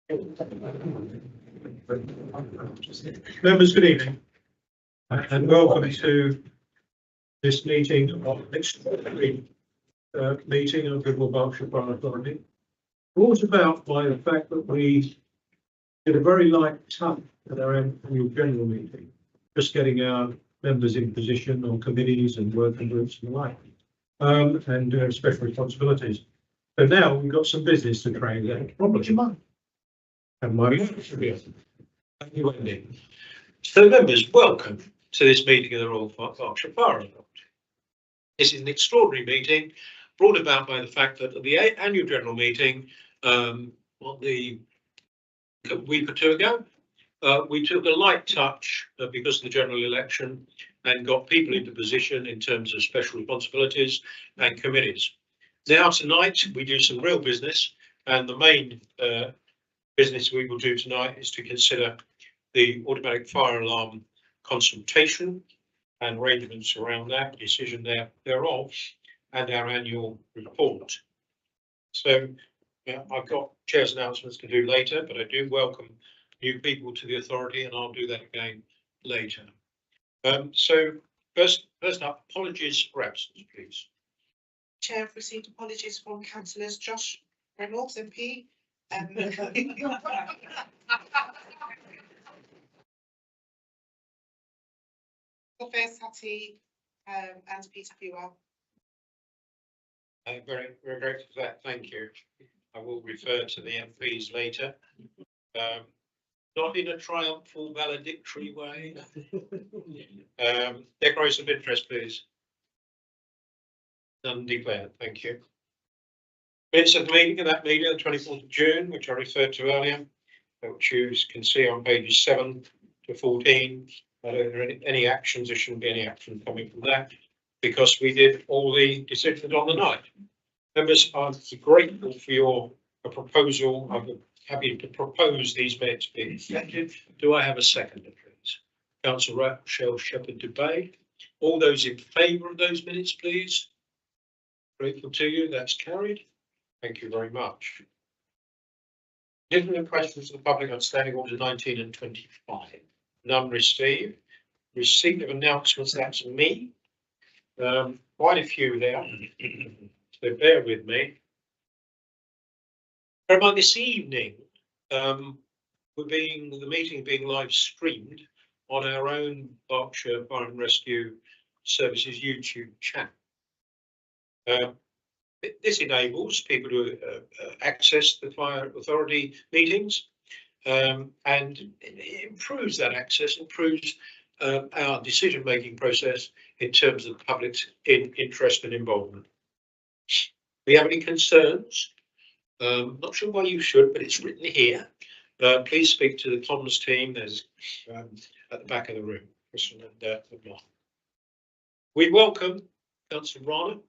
Members, good evening, and welcome to this meeting of extraordinary meeting of the Goodwood Berkshire Borough Authority, brought about by the fact that we did a very light touch at our annual general meeting, just getting our members in position on committees and working groups and the like, and special responsibilities. So now we've got some business to transact. Would you mind? And my thank you, Wendy. So members, welcome to this meeting of the Royal Berkshire Borough Authority. This is an extraordinary meeting brought about by the fact that at the annual general meeting, a week or two ago, we took a light touch because of the general election and got people into position in terms of special responsibilities and committees. Now tonight we do some real business, and the main business we will do tonight is to consider the automatic fire alarm consultation and arrangements around that, decision thereof, and our annual report. So I've got chair's announcements to do later, but I do welcome new people to the authority, and I'll do that again later. So first up, apologies for absence, please. Chair, I've received apologies from councillors Josh Reynolds MP. Sati and Peter Pewell. Very grateful for that. Thank you. I will refer to the MPs later. Not in a triumphal valedictory way. Declaration of interest, please. None declared. Thank you. Minutes of the meeting, the 24th of June, which I referred to earlier, which you can see on pages 7 to 14. I don't know any actions. There shouldn't be any action coming from that because we did all the decisions on the night. Members, I'm grateful for your proposal. I'm happy to propose these minutes being accepted. Do I have a seconder, please? Councillor Rochelle Shepherd-Dubay. All those in favour of those minutes, please. Grateful to you. That's carried. Thank you very much. Different questions to the public on standing orders 19 and 25. None received. Receipt of announcements, that's me. Quite a few there. So bear with me. Bear in mind this evening, the meeting being live streamed on our own Berkshire Fire and Rescue Services YouTube channel. This enables people to access the Fire Authority meetings and it improves that access, improves our decision-making process in terms of the public's interest and involvement. If you have any concerns, not sure why you should, but it's written here. Please speak to the comms team. There's at the back of the room. We welcome Councillor Rana.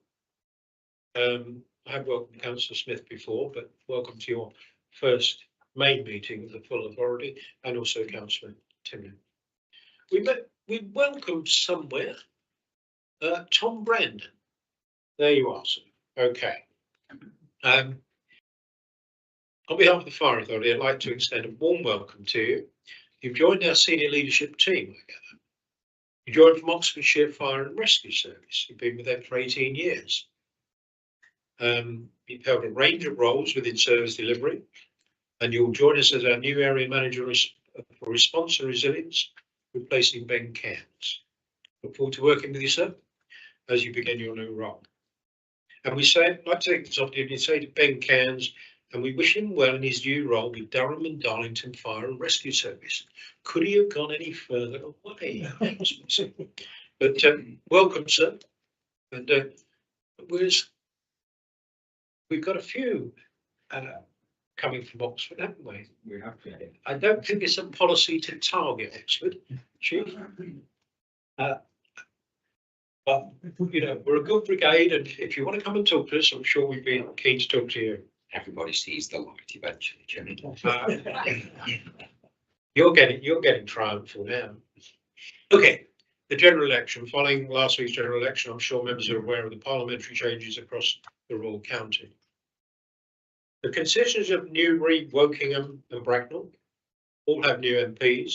I have welcomed Councillor Smith before, but welcome to your first main meeting of the full authority, and also Councillor Timlin. We welcomed somewhere Tom Brandon. There you are, sir. Okay. On behalf of the Fire Authority, I'd like to extend a warm welcome to you. You've joined our senior leadership team, I gather. You joined from Oxfordshire Fire and Rescue Service. You've been with them for 18 years. You've held a range of roles within service delivery, and you'll join us as our new area manager for response and resilience, replacing Ben Cairns. Look forward to working with you, sir, as you begin your new role. And I'd like to take this opportunity to say to Ben Cairns, and we wish him well in his new role with Durham and Darlington Fire and Rescue Service. Could he have gone any further away? But welcome, sir. And we've got a few coming from Oxford, haven't we? We have. I don't think it's a policy to target Oxford, Chief. But you know, we're a good brigade, and if you want to come and talk to us, I'm sure we'd be keen to talk to you. Everybody sees the light eventually, Jimmy. You're getting triumphal now. Okay, the general election. Following last week's general election, I'm sure members are aware of the parliamentary changes across the Royal County. The constituencies of Newbury, Wokingham and Bracknell all have new MPs,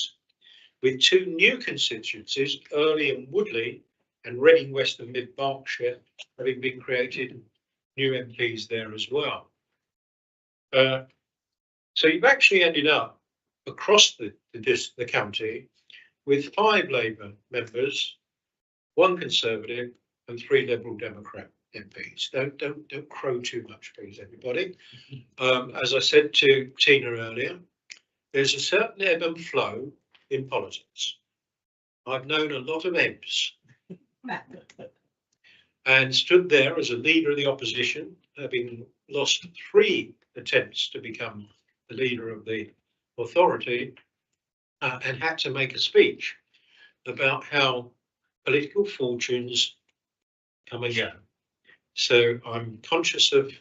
with two new constituencies, Earley and Woodley and Reading West and Mid Berkshire, having been created new MPs there as well. So you've actually ended up across the county with 5 Labour members, 1 Conservative and 3 Liberal Democrat MPs. Don't crow too much, please, everybody. As I said to Tina earlier, there's a certain ebb and flow in politics. I've known a lot of ebbs and stood there as a leader of the opposition, having lost 3 attempts to become the leader of the authority, and had to make a speech about how political fortunes come and go. So I'm conscious of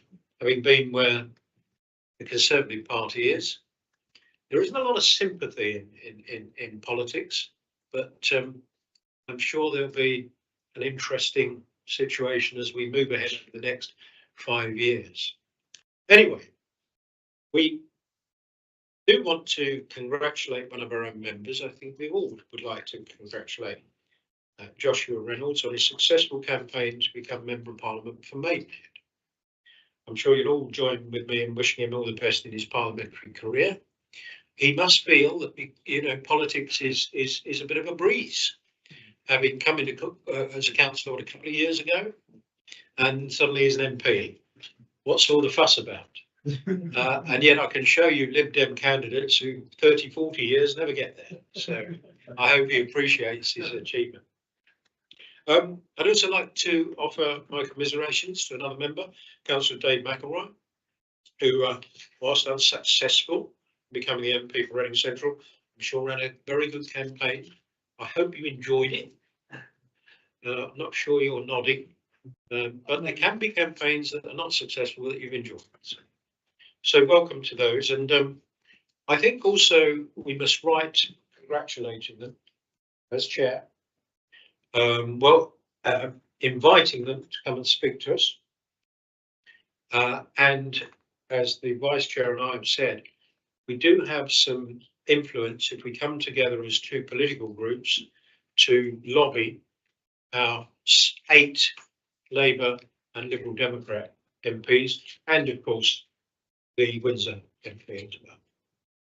having been where the Conservative Party is. There isn't a lot of sympathy in politics, but I'm sure there'll be an interesting situation as we move ahead for the next 5 years. Anyway, we do want to congratulate one of our own members. I think we all would like to congratulate Joshua Reynolds on his successful campaign to become Member of Parliament for Maidenhead. I'm sure you'll all join with me in wishing him all the best in his parliamentary career. He must feel that, politics is a bit of a breeze, having come into as a councillor a couple of years ago, and suddenly he's an MP. What's all the fuss about? And yet I can show you Lib Dem candidates who 30, 40 years never get there. So I hope he appreciates his achievement. I'd also like to offer my commiserations to another member, Councillor Dave McElroy, who, whilst unsuccessful in becoming the MP for Reading Central, I'm sure ran a very good campaign. I hope you enjoyed it. I'm not sure you're nodding, but there can be campaigns that are not successful that you've enjoyed. So welcome to those. And I think also we must write congratulating them as chair. Inviting them to come and speak to us. And as the vice chair and I have said, we do have some influence if we come together as 2 political groups to lobby our 8 Labour and Liberal Democrat MPs, and of course the Windsor MP as well.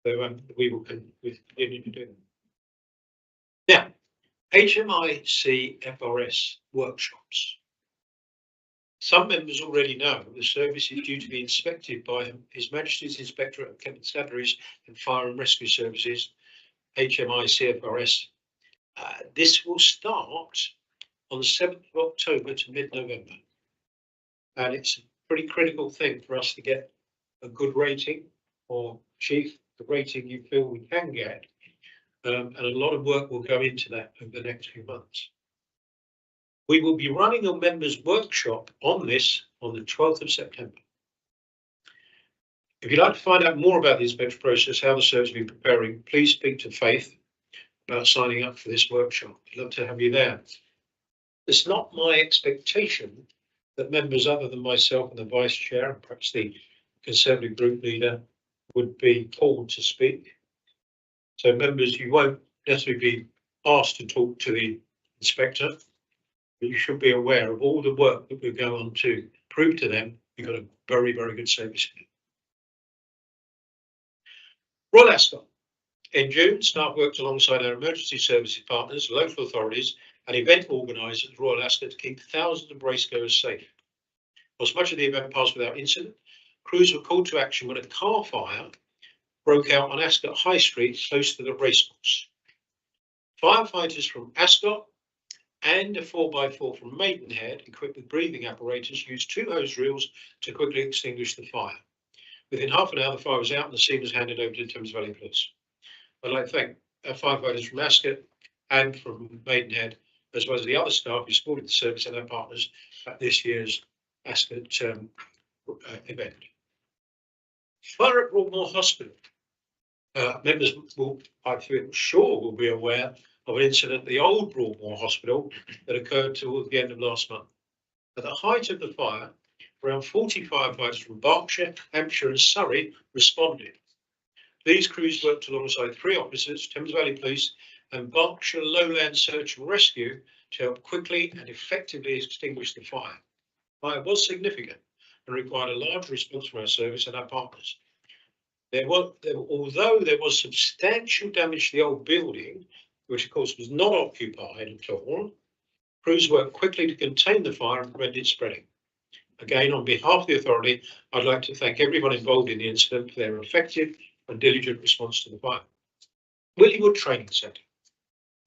So we will continue to do that. Now, HMIC FRS workshops. Some members already know the service is due to be inspected by His Majesty's Inspectorate of Constabularies and Fire and Rescue Services, HMIC FRS. This will start on the 7th of October to mid-November. And it's a pretty critical thing for us to get a good rating, or achieve the rating you feel we can get. And a lot of work will go into that over the next few months. We will be running a members workshop on this on the 12th of September. If you'd like to find out more about the inspection process, how the service will be preparing, please speak to Faith about signing up for this workshop. I'd love to have you there. It's not my expectation that members other than myself and the vice chair, and perhaps the Conservative group leader, would be called to speak. So members, you won't necessarily be asked to talk to the inspector, but you should be aware of all the work that we go on to prove to them you've got a very, very good service here. Royal Ascot. In June, staff worked alongside our emergency services partners, local authorities and event organisers at Royal Ascot to keep thousands of racegoers safe. Whilst much of the event passed without incident, crews were called to action when a car fire broke out on Ascot High Street close to the racecourse. Firefighters from Ascot and a 4x4 from Maidenhead, equipped with breathing apparatus, used 2 hose reels to quickly extinguish the fire. Within half an hour, the fire was out and the scene was handed over to Thames Valley Police. I'd like to thank our firefighters from Ascot and from Maidenhead, as well as the other staff who supported the service and our partners at this year's Ascot event. Fire at Broadmoor Hospital. Members will, I feel sure, will be aware of an incident at the old Broadmoor Hospital that occurred towards the end of last month. At the height of the fire, around 40 firefighters from Berkshire, Hampshire and Surrey responded. These crews worked alongside 3 officers, Thames Valley Police and Berkshire Lowland Search and Rescue to help quickly and effectively extinguish the fire. The fire was significant and required a large response from our service and our partners. Although there was substantial damage to the old building, which of course was not occupied at all, crews worked quickly to contain the fire and prevent it spreading. Again, on behalf of the authority, I'd like to thank everyone involved in the incident for their effective and diligent response to the fire. Whitley Wood Training Centre.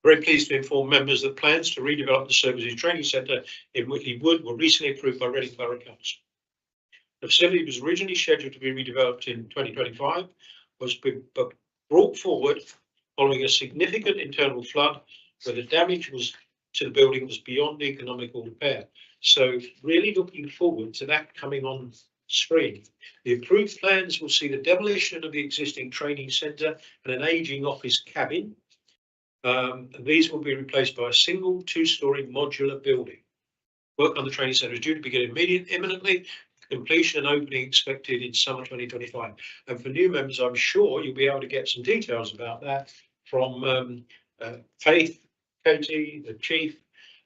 Very pleased to inform members that plans to redevelop the Services Training Centre in Whitley Wood were recently approved by Reading Borough Council. The facility was originally scheduled to be redeveloped in 2025, but brought forward following a significant internal flood where the damage to the building was beyond economical repair. So really looking forward to that coming on screen. The approved plans will see the demolition of the existing training centre and an ageing office cabin. These will be replaced by a single 2-storey modular building. Work on the training centre is due to begin imminently. Completion and opening expected in summer 2025. And for new members, I'm sure you'll be able to get some details about that from Faith, Katie, the Chief,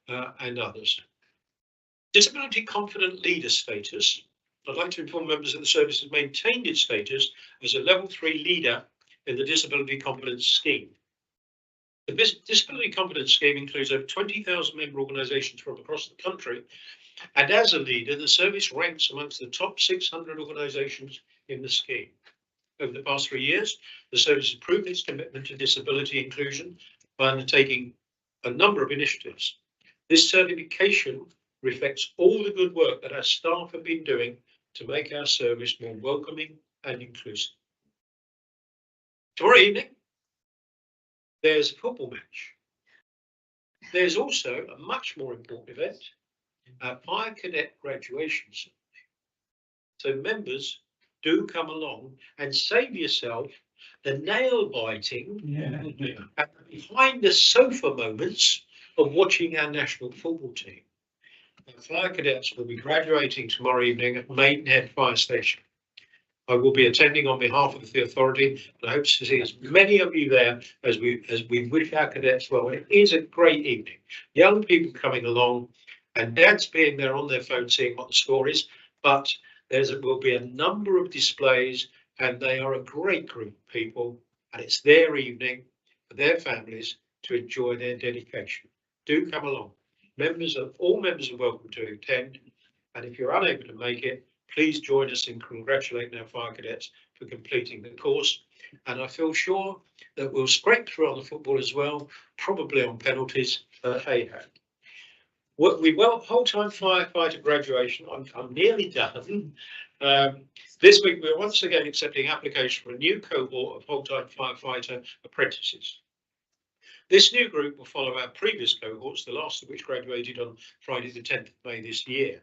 and others. Disability Confident Leader status. I'd like to inform members that the service has maintained its status as a Level 3 leader in the Disability Confidence Scheme. The Disability Confidence Scheme includes over 20,000 member organisations from across the country. And as a leader, the service ranks amongst the top 600 organisations in the scheme. Over the past 3 years, the service has proved its commitment to disability inclusion by undertaking a number of initiatives. This certification reflects all the good work that our staff have been doing to make our service more welcoming and inclusive. Tomorrow evening, there's a football match. There's also a much more important event, our Fire Cadet graduation ceremony. So members, do come along and save yourself the nail-biting and behind the sofa moments of watching our national football team. The Fire Cadets will be graduating tomorrow evening at Maidenhead Fire Station. I will be attending on behalf of the authority, and I hope to see as many of you there as we wish our cadets well. It is a great evening. Young people coming along, and dads being there on their phone seeing what the score is, but will be a number of displays, and they are a great group of people, and it's their evening for their families to enjoy their dedication. Do come along. All members are welcome to attend, and if you're unable to make it, please join us in congratulating our fire cadets for completing the course. And I feel sure that we'll scrape through on the football as well, probably on penalties. Hey-ho. Whole-time firefighter graduation. I'm nearly done. This week we're once again accepting application for a new cohort of whole-time firefighter apprentices. This new group will follow our previous cohorts, the last of which graduated on Friday the 10th of May this year,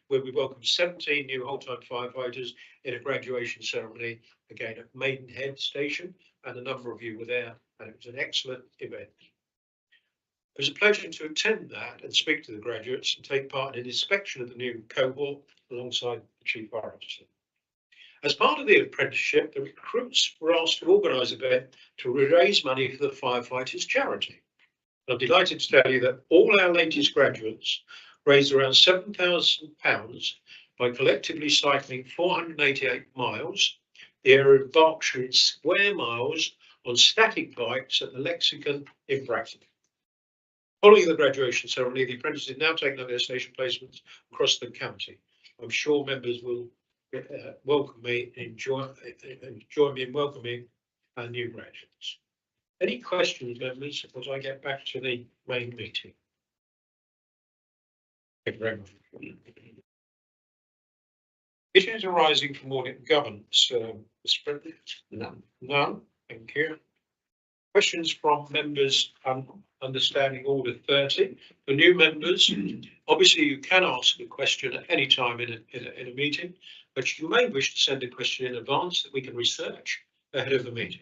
where we welcomed 17 new whole-time firefighters in a graduation ceremony, again at Maidenhead Station, and a number of you were there, and it was an excellent event. It was a pleasure to attend that and speak to the graduates and take part in an inspection of the new cohort alongside the Chief Fire Officer. As part of the apprenticeship, the recruits were asked to organise an event to raise money for the firefighters' charity. I'm delighted to tell you that all our latest graduates raised around £7,000 by collectively cycling 488 miles, the area of Berkshire in square miles, on static bikes at the Lexicon in Bradford. Following the graduation ceremony, the apprentices now taking up their station placements across the county. I'm sure members will welcome me and join me in welcoming our new graduates. Any questions, members, as I get back to the main meeting? Thank you very much. Issues arising from audit and governance, Mr. Brendan? None. None. Thank you. Questions from members understanding Order 30. For new members, obviously you can ask a question at any time in a meeting, but you may wish to send a question in advance that we can research ahead of the meeting.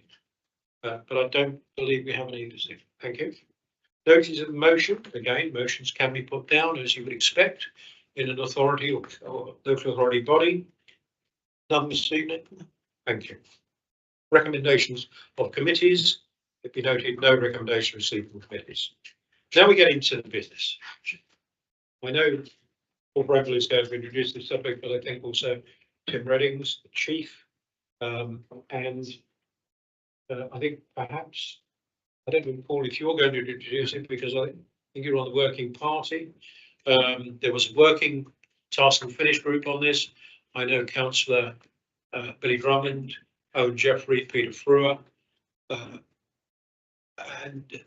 But I don't believe we have any this evening. Thank you. Notice of motion. Again, motions can be put down as you would expect. in an authority or local authority body? None this evening. Thank you. Recommendations of committees. It be noted, no recommendation received from committees. Now we get into the business. I know Paul Bradley is going to introduce this subject, but I think also Tim Reddings, the chief, and I think perhaps, I don't know, Paul, if you're going to introduce it, because I think you're on the working party. There was a working task and finish group on this. I know Councillor Billy Drummond, Owen Jeffrey, Peter Frewer, and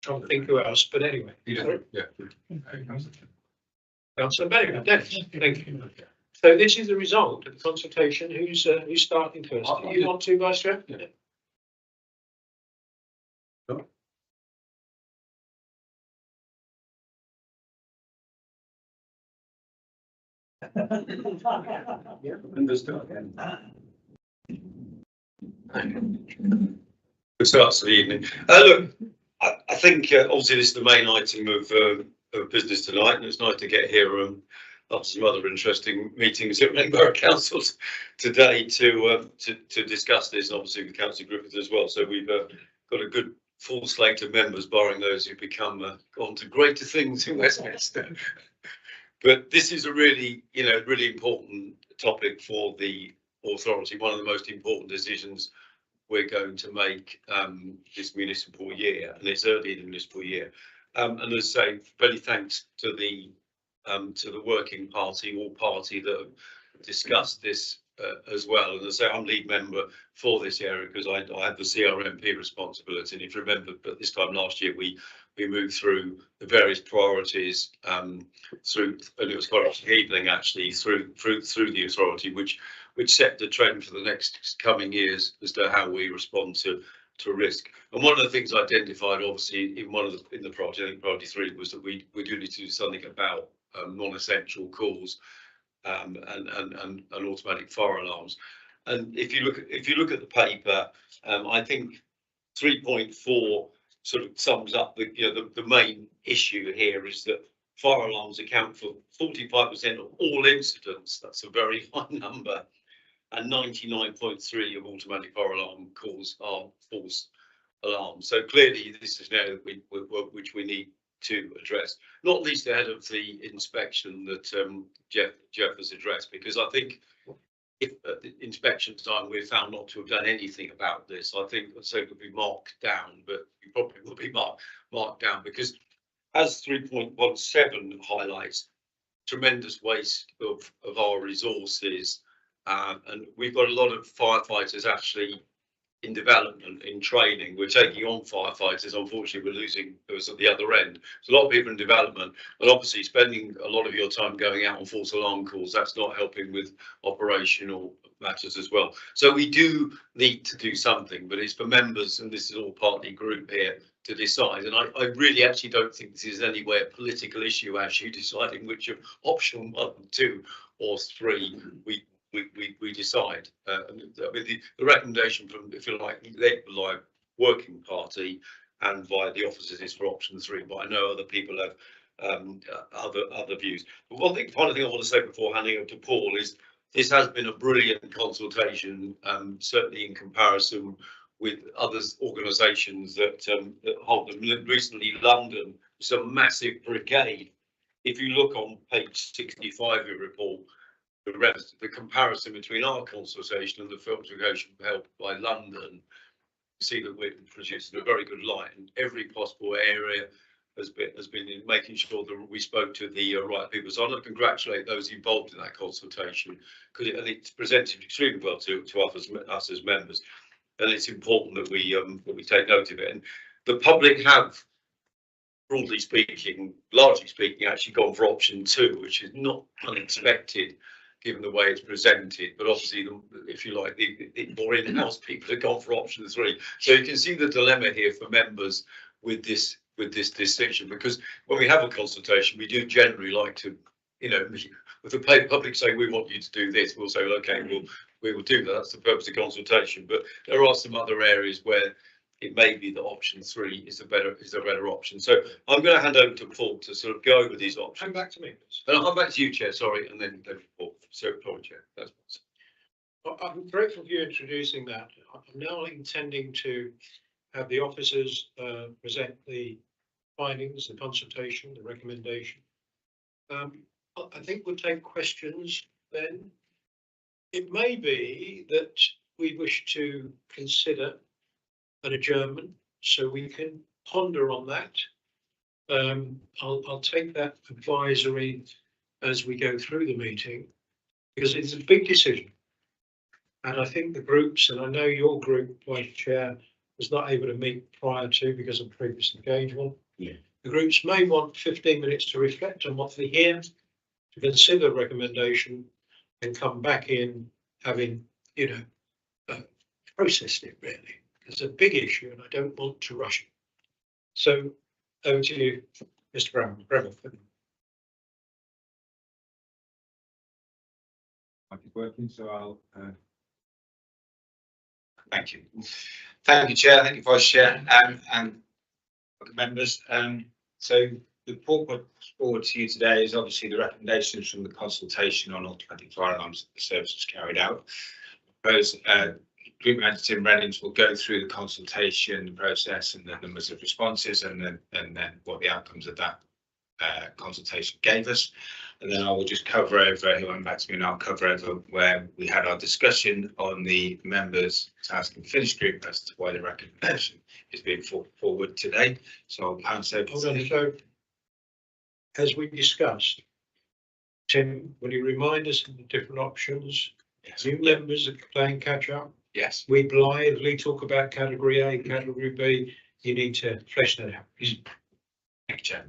trying to think who else, but anyway. Yeah. Councillor Benning, Dennis, thank you. So this is the result of the consultation. Who's starting first? Do you want to, Vice Chair? Yeah. Understood. Good start to the evening. Look, I think obviously this is the main item of business tonight, and it's nice to get here after some other interesting meetings at Borough Councils today to discuss this, and obviously with Councillor Griffith as well. So we've got a good full slate of members, barring those who become on to greater things in Westminster. But this is a really, really important topic for the authority. One of the most important decisions we're going to make this municipal year, and it's early in the municipal year. And as I say, very thanks to the working party, all party that have discussed this as well. And as I say, I'm lead member for this area because I have the CRMP responsibility. And if you remember, but this time last year we moved through the various priorities through, and it was quite an evening actually through the authority, which set the trend for the next coming years as to how we respond to risk. And one of the things identified, obviously, in the project, I think priority 3, was that we do need to do something about non-essential calls and automatic fire alarms. And if you look at the paper, I think 3.4 sort of sums up the main issue here is that fire alarms account for 45% of all incidents. That's a very high number. And 99.3% of automatic fire alarm calls are false alarms. So clearly this is now which we need to address, not least ahead of the inspection that Jeff has addressed, because I think if at the inspection time we're found not to have done anything about this, I think so it could be marked down, but we probably will be marked down, because as 3.17 highlights, tremendous waste of our resources. And we've got a lot of firefighters actually in development, in training. We're taking on firefighters. Unfortunately, we're losing those at the other end. There's a lot of people in development, and obviously spending a lot of your time going out on false alarm calls, that's not helping with operational matters as well. So we do need to do something, but it's for members, and this is all party group here, to decide. And I really actually don't think this is any way a political issue, actually deciding which of option 1, 2 or 3 we decide. I mean, the recommendation from, if you like, the working party and via the officers is for option 3, but I know other people have other views. But final thing I want to say before handing over to Paul is this has been a brilliant consultation, certainly in comparison with other organisations that hold them. Recently, London was a massive brigade. If you look on page 65 of your report, the comparison between our consultation and the filtration held by London, you see that we're producing a very good light in every possible area. Has been in making sure that we spoke to the right people. So I want to congratulate those involved in that consultation, because it's presented extremely well to us as members, and it's important that we take note of it. And the public have, broadly speaking, largely speaking, actually gone for option 2, which is not unexpected given the way it's presented, but obviously, if you like, the more in-house people have gone for option 3. So you can see the dilemma here for members with this decision, because when we have a consultation, we do generally like to, with the public saying we want you to do this, we'll say, well, okay, we will do that. That's the purpose of consultation. But there are some other areas where it may be that option 3 is a better option. So I'm going to hand over to Paul to sort of go over these options. Come back to me, please. And I'll come back to you, Chair, sorry, and then Paul. So, Chair, that's I'm grateful for you introducing that. I'm now intending to have the officers present the findings, the consultation, the recommendation. I think we'll take questions then. It may be that we wish to consider an adjournment so we can ponder on that. I'll take that advisory as we go through the meeting because it's a big decision. And I think the groups, and I know your group, Vice Chair, was not able to meet prior to because of previous engagement. Yeah. The groups may want 15 minutes to reflect on what they hear, to consider the recommendation and come back in having, processed it really. It's a big issue and I don't want to rush it. So over to you, Mr. Brown. It's working, so I'll. Thank you. Thank you, Chair. Thank you, Vice Chair, and members. So the report put forward to you today is obviously the recommendations from the consultation on automatic fire alarms that the services carried out. Those Group Manager Tim Reynolds will go through the consultation process and the numbers of responses and then what the outcomes of that consultation gave us. And then I will just cover over, he'll come back to me and I'll cover over where we had our discussion on the members' task and finish group as to why the recommendation is being forward today. So I'll pass over. Hold on, so as we discussed, Tim, will you remind us of the different options? Yes. New members are playing catch up. Yes. We blithely talk about category A, category B. You need to flesh that out. Thank you, Chair.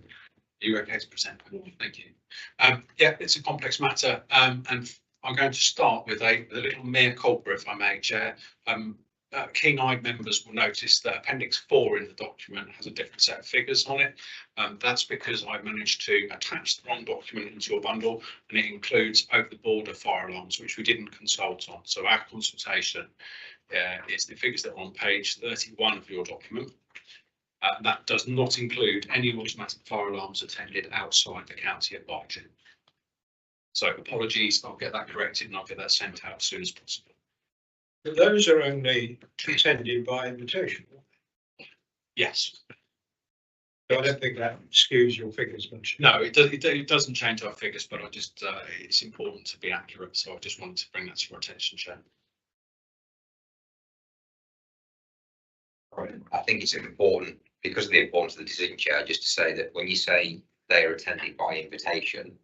Are you okay to present? Thank you. Yeah, it's a complex matter, and I'm going to start with a little mea culpa, if I may, Chair. Keen-eyed members will notice that Appendix 4 in the document has a different set of figures on it. That's because I managed to attach the wrong document into your bundle, and it includes over-the-border fire alarms, which we didn't consult on. So our consultation is the figures that are on page 31 of your document. That does not include any automatic fire alarms attended outside the county at Berkshire. So apologies, I'll get that corrected and I'll get that sent out as soon as possible. But those are only attended by invitation. Yes. So I don't think that skews your figures much. No, it doesn't change our figures, but I just it's important to be accurate. So I just wanted to bring that to your attention, Chair. I think it's important, because of the importance of the decision, Chair, just to say that when you say they are attended by invitation,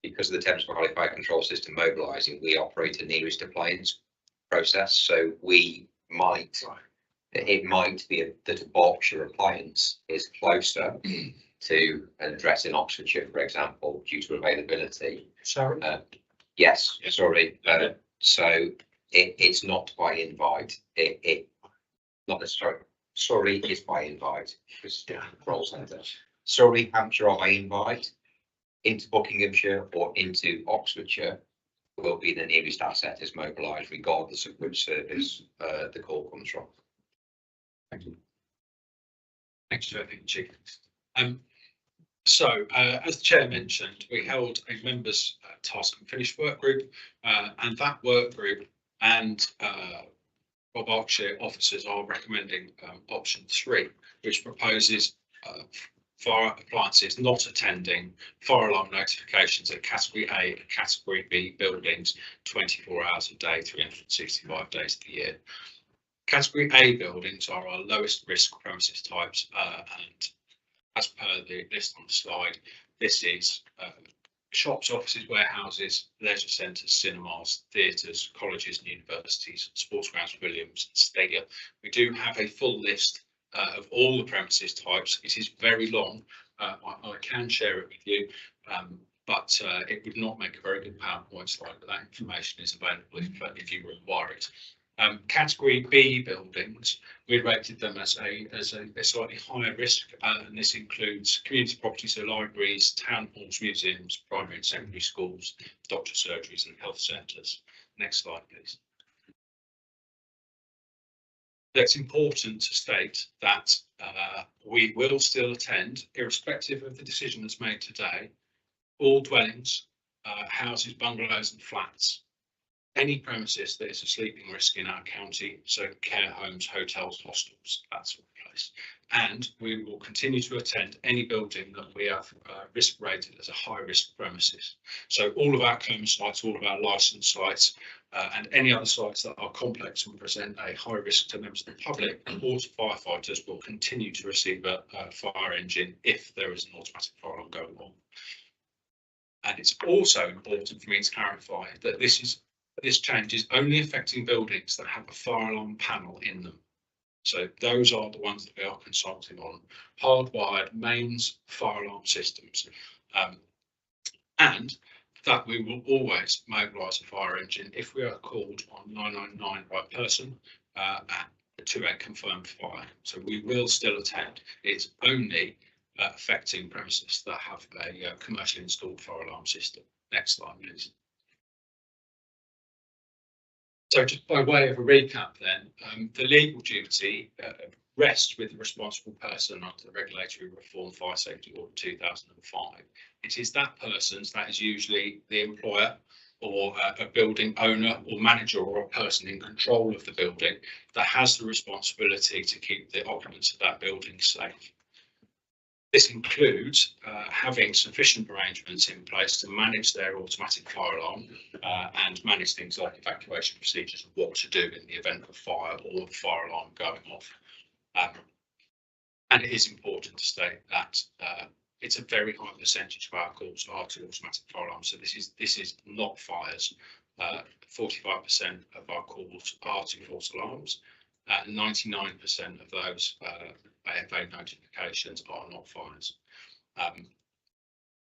because of the Thames Valley Fire Control System mobilising, we operate a nearest appliance process. So we might, it might be that a Berkshire appliance is closer to an address in Oxfordshire, for example, due to availability. Sorry. Yes, sorry. So it's not by invite. It not necessarily. Surrey is by invite because Control Centre. Surrey, Hampshire are by invite. Into Buckinghamshire or into Oxfordshire will be the nearest asset is mobilised, regardless of which service the call comes from. Thank you. Thanks, Chair. Thank you, Chief. So, as the Chair mentioned, we held a members' task and finish work group, and that work group and Berkshire officers are recommending option 3, which proposes fire appliances not attending fire alarm notifications at category A and category B buildings 24 hours a day, 365 days of the year. Category A buildings are our lowest risk premises types, and as per the list on the slide, this is shops, offices, warehouses, leisure centres, cinemas, theatres, colleges and universities, sports grounds, pavilions, stadia. We do have a full list of all the premises types. It is very long. I can share it with you, but it would not make a very good PowerPoint slide, but that information is available if you require it. Category B buildings, we rated them as a slightly higher risk, and this includes community properties, so libraries, town halls, museums, primary and secondary schools, doctor surgeries and health centres. Next slide, please. It's important to state that we will still attend, irrespective of the decision that's made today, all dwellings, houses, bungalows and flats, any premises that is a sleeping risk in our county, so care homes, hotels, hostels, that sort of place. And we will continue to attend any building that we have risk rated as a high risk premises. So all of our coma sites, all of our licensed sites, and any other sites that are complex and present a high risk to members of the public, water firefighters will continue to receive a fire engine if there is an automatic fire alarm going on. And it's also important for me to clarify that this change is only affecting buildings that have a fire alarm panel in them. So those are the ones that we are consulting on, hardwired mains fire alarm systems. And that we will always mobilise a fire engine if we are called on 999 by person to a confirmed fire. So we will still attend. It's only affecting premises that have a commercially installed fire alarm system. Next slide, please. So just by way of a recap then, the legal duty rests with the responsible person under the Regulatory Reform Fire Safety Order 2005. It is that person's, that is usually the employer or a building owner or manager or a person in control of the building, that has the responsibility to keep the occupants of that building safe. This includes having sufficient arrangements in place to manage their automatic fire alarm and manage things like evacuation procedures and what to do in the event of fire or the fire alarm going off. And it is important to state that it's a very high percentage of our calls are to automatic fire alarms. So this is not fires. 45% of our calls are to false alarms. 99% of those AFA notifications are not fires.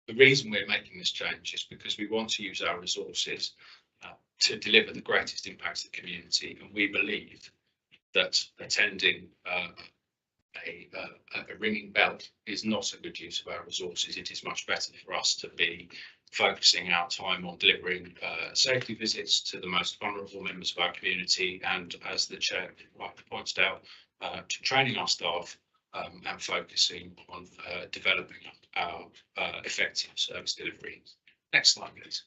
The reason we're making this change is because we want to use our resources to deliver the greatest impact to the community, and we believe that attending a ringing bell is not a good use of our resources. It is much better for us to be focusing our time on delivering safety visits to the most vulnerable members of our community, and as the chair rightly pointed out, to training our staff and focusing on developing our effective service delivery. Next slide, please.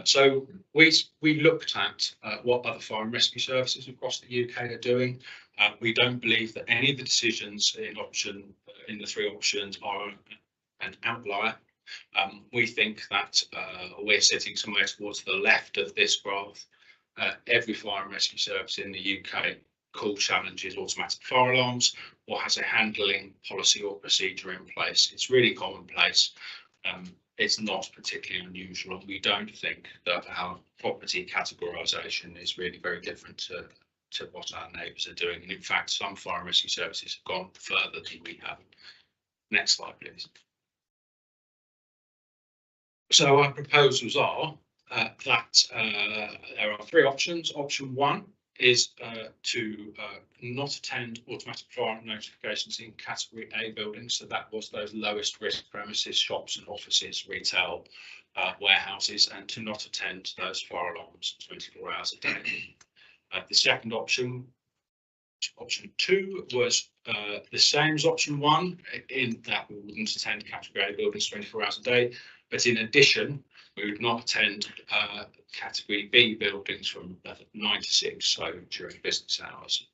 So we looked at what other fire and rescue services across the UK are doing. We don't believe that any of the decisions in the three options are an outlier. We think that we're sitting somewhere towards the left of this graph. Every fire and rescue service in the UK challenges automatic fire alarms or has a handling policy or procedure in place. It's really commonplace. It's not particularly unusual. We don't think that our property categorisation is really very different to what our neighbours are doing. And in fact, some fire and rescue services have gone further than we have. Next slide, please. So our proposals are that there are three options. Option one is to not attend automatic fire notifications in category A buildings. So that was those lowest risk premises, shops and offices, retail, warehouses, and to not attend those fire alarms 24 hours a day. The second option, option two, was the same as option one, in that we wouldn't attend category A buildings 24 hours a day, but in addition, we would not attend category B buildings from 9 to 6, so during business hours.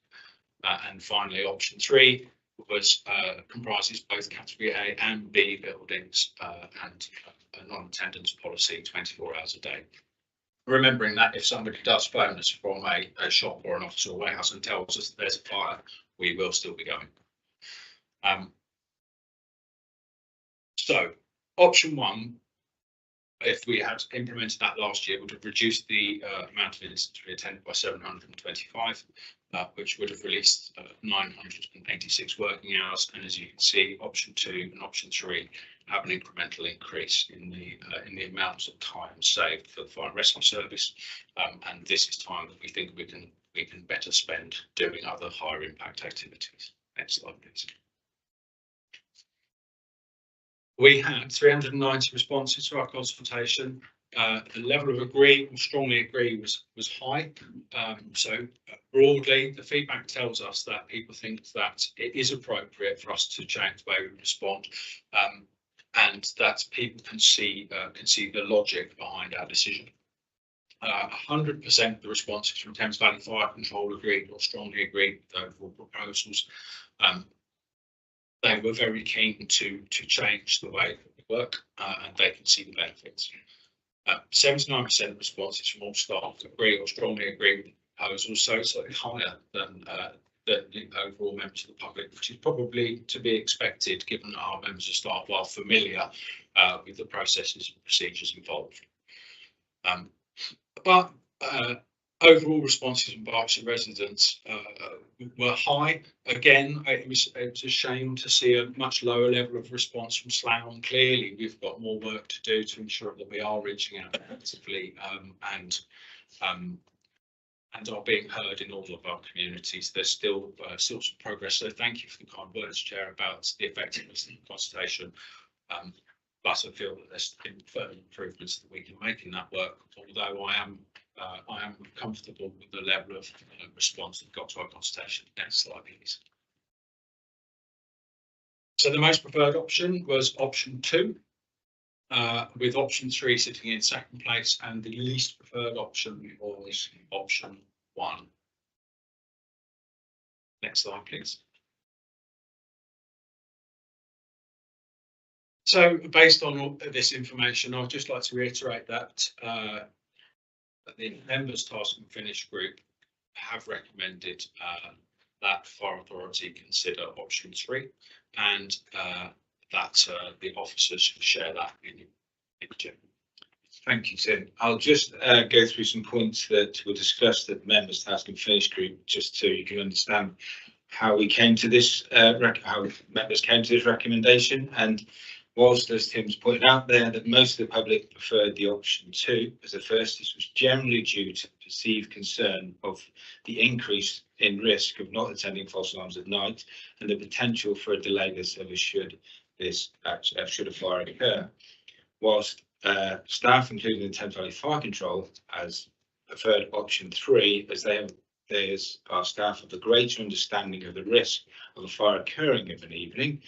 And finally, option three was comprises both category A and B buildings and a non-attendance policy 24 hours a day. Remembering that if somebody does phone us from a shop or an office or warehouse and tells us that there's a fire, we will still be going. So option one, if we had implemented that last year, would have reduced the amount of incidents we attended by 725, which would have released 986 working hours. And as you can see, option two and option three have an incremental increase in the amounts of time saved for the fire and rescue service. And this is time that we think we can better spend doing other higher impact activities. Next slide, please. We had 390 responses to our consultation. The level of agree or strongly agree was high. So broadly, the feedback tells us that people think that it is appropriate for us to change the way we respond, and that people can see the logic behind our decision. 100% of the responses from Thames Valley Fire Control agreed or strongly agreed with the overall proposals. They were very keen to change the way that we work, and they can see the benefits. 79% of responses from all staff agree or strongly agree with the proposal, so it's slightly higher than the overall members of the public, which is probably to be expected given that our members of staff are familiar with the processes and procedures involved. But overall responses from Berkshire residents were high. Again, it was a shame to see a much lower level of response from Slough. Clearly, we've got more work to do to ensure that we are reaching out actively and are being heard in all of our communities. There's still some progress. So thank you for the kind words, Chair, about the effectiveness of the consultation. But I feel that there's further improvements that we can make in that work, although I am comfortable with the level of response that got to our consultation. Next slide, please. So the most preferred option was option 2, with option 3 sitting in second place, and the least preferred option was option 1. Next slide, please. So based on all this information, I'd just like to reiterate that the members task and finish group have recommended that Fire Authority consider option 3, and that the officers should share that in general. Thank you, Tim. I'll just go through some points that were discussed at the members task and finish group, just so you can understand how we came to this, how members came to this recommendation. And whilst, as Tim's pointed out there, that most of the public preferred the option 2 as the first, this was generally due to perceived concern of the increase in risk of not attending false alarms at night and the potential for a delay in the service should a fire occur. Whilst staff, including the Thames Valley Fire Control, as preferred option 3, as our staff have a greater understanding of the risk of a fire occurring of an evening,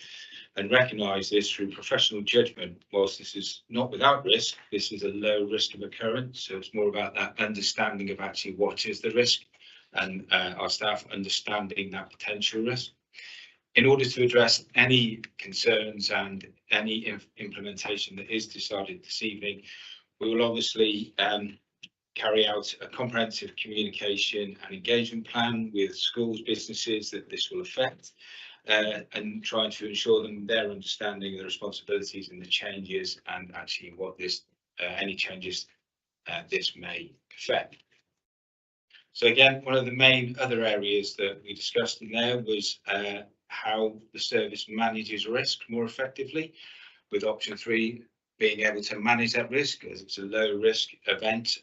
and recognise this through professional judgment. Whilst this is not without risk, this is a low risk of occurrence. So it's more about that understanding of actually what is the risk, and our staff understanding that potential risk. In order to address any concerns and any implementation that is decided this evening, we will obviously carry out a comprehensive communication and engagement plan with schools, businesses that this will affect, and trying to ensure them their understanding of the responsibilities and the changes, and actually what this any changes this may affect. So again, one of the main other areas that we discussed in there was how the service manages risk more effectively, with option 3 being able to manage that risk as it's a low risk event